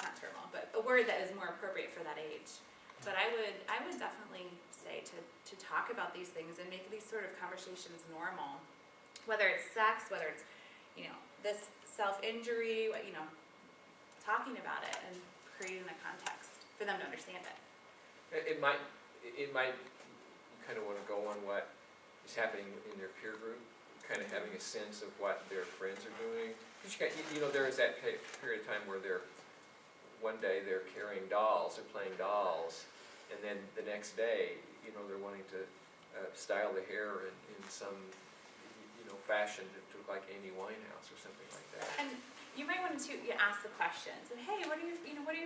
not turmoil, but a word that is more appropriate for that age. But I would definitely say to talk about these things and make these sort of conversations normal, whether it's sex, whether it's, this self-injury, talking about it and creating the context for them to understand it. It might, you kind of want to go on what is happening in their peer group, kind of having a sense of what their friends are doing. Because there is that period of time where one day they're carrying dolls, they're playing dolls, and then the next day, they're wanting to style the hair in some, fashion to look like Amy Winehouse or something like that. And you might want to ask the questions of, hey, what are your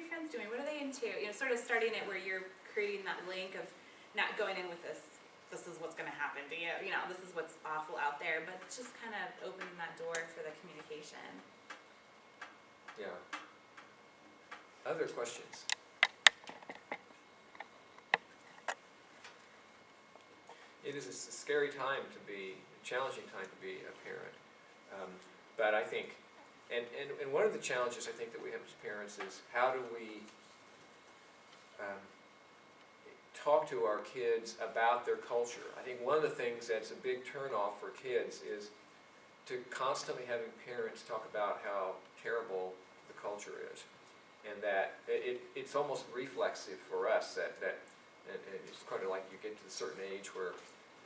friends doing? What are they into? Sort of starting it where you're creating that link of not going in with this is what's going to happen to you. This is what's awful out there, but just kind of opening that door for the communication. Yeah. Other questions? it is a scary time to be, a challenging time to be a parent. But I think, and one of the challenges I think that we have as parents is how do we talk to our kids about their culture. I think one of the things that's a big turnoff for kids is to constantly having parents talk about how terrible the culture is, and that it's almost reflexive for us that and it's kind of like you get to a certain age where it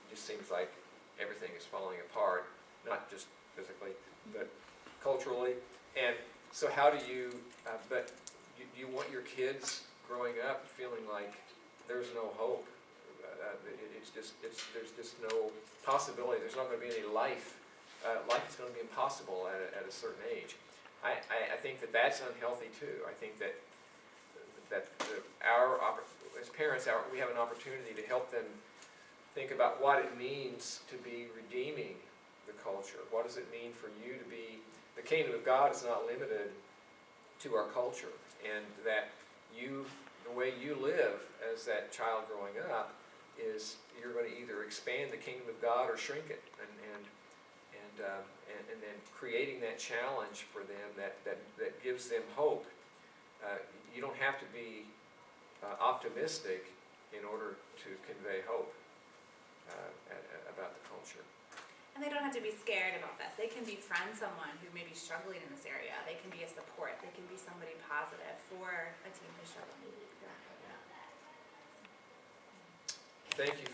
just seems like everything is falling apart, not just physically, but culturally. And so how do you, but you want your kids growing up feeling like there's no hope. There's just no possibility. There's not going to be any life. Life is going to be impossible at a certain age. I think that that's unhealthy too. I think that as parents, we have an opportunity to help them think about what it means to be redeeming the culture. What does it mean for you to be, the kingdom of God is not limited to our culture, and that the way you live as that child growing up is you're going to either expand the kingdom of God or shrink it, and then creating that challenge for them that gives them hope. You don't have to be optimistic in order to convey hope about the culture. And they don't have to be scared about this. They can befriend someone who may be struggling in this area. They can be a support. They can be somebody positive for a teen who's struggling. Thank you.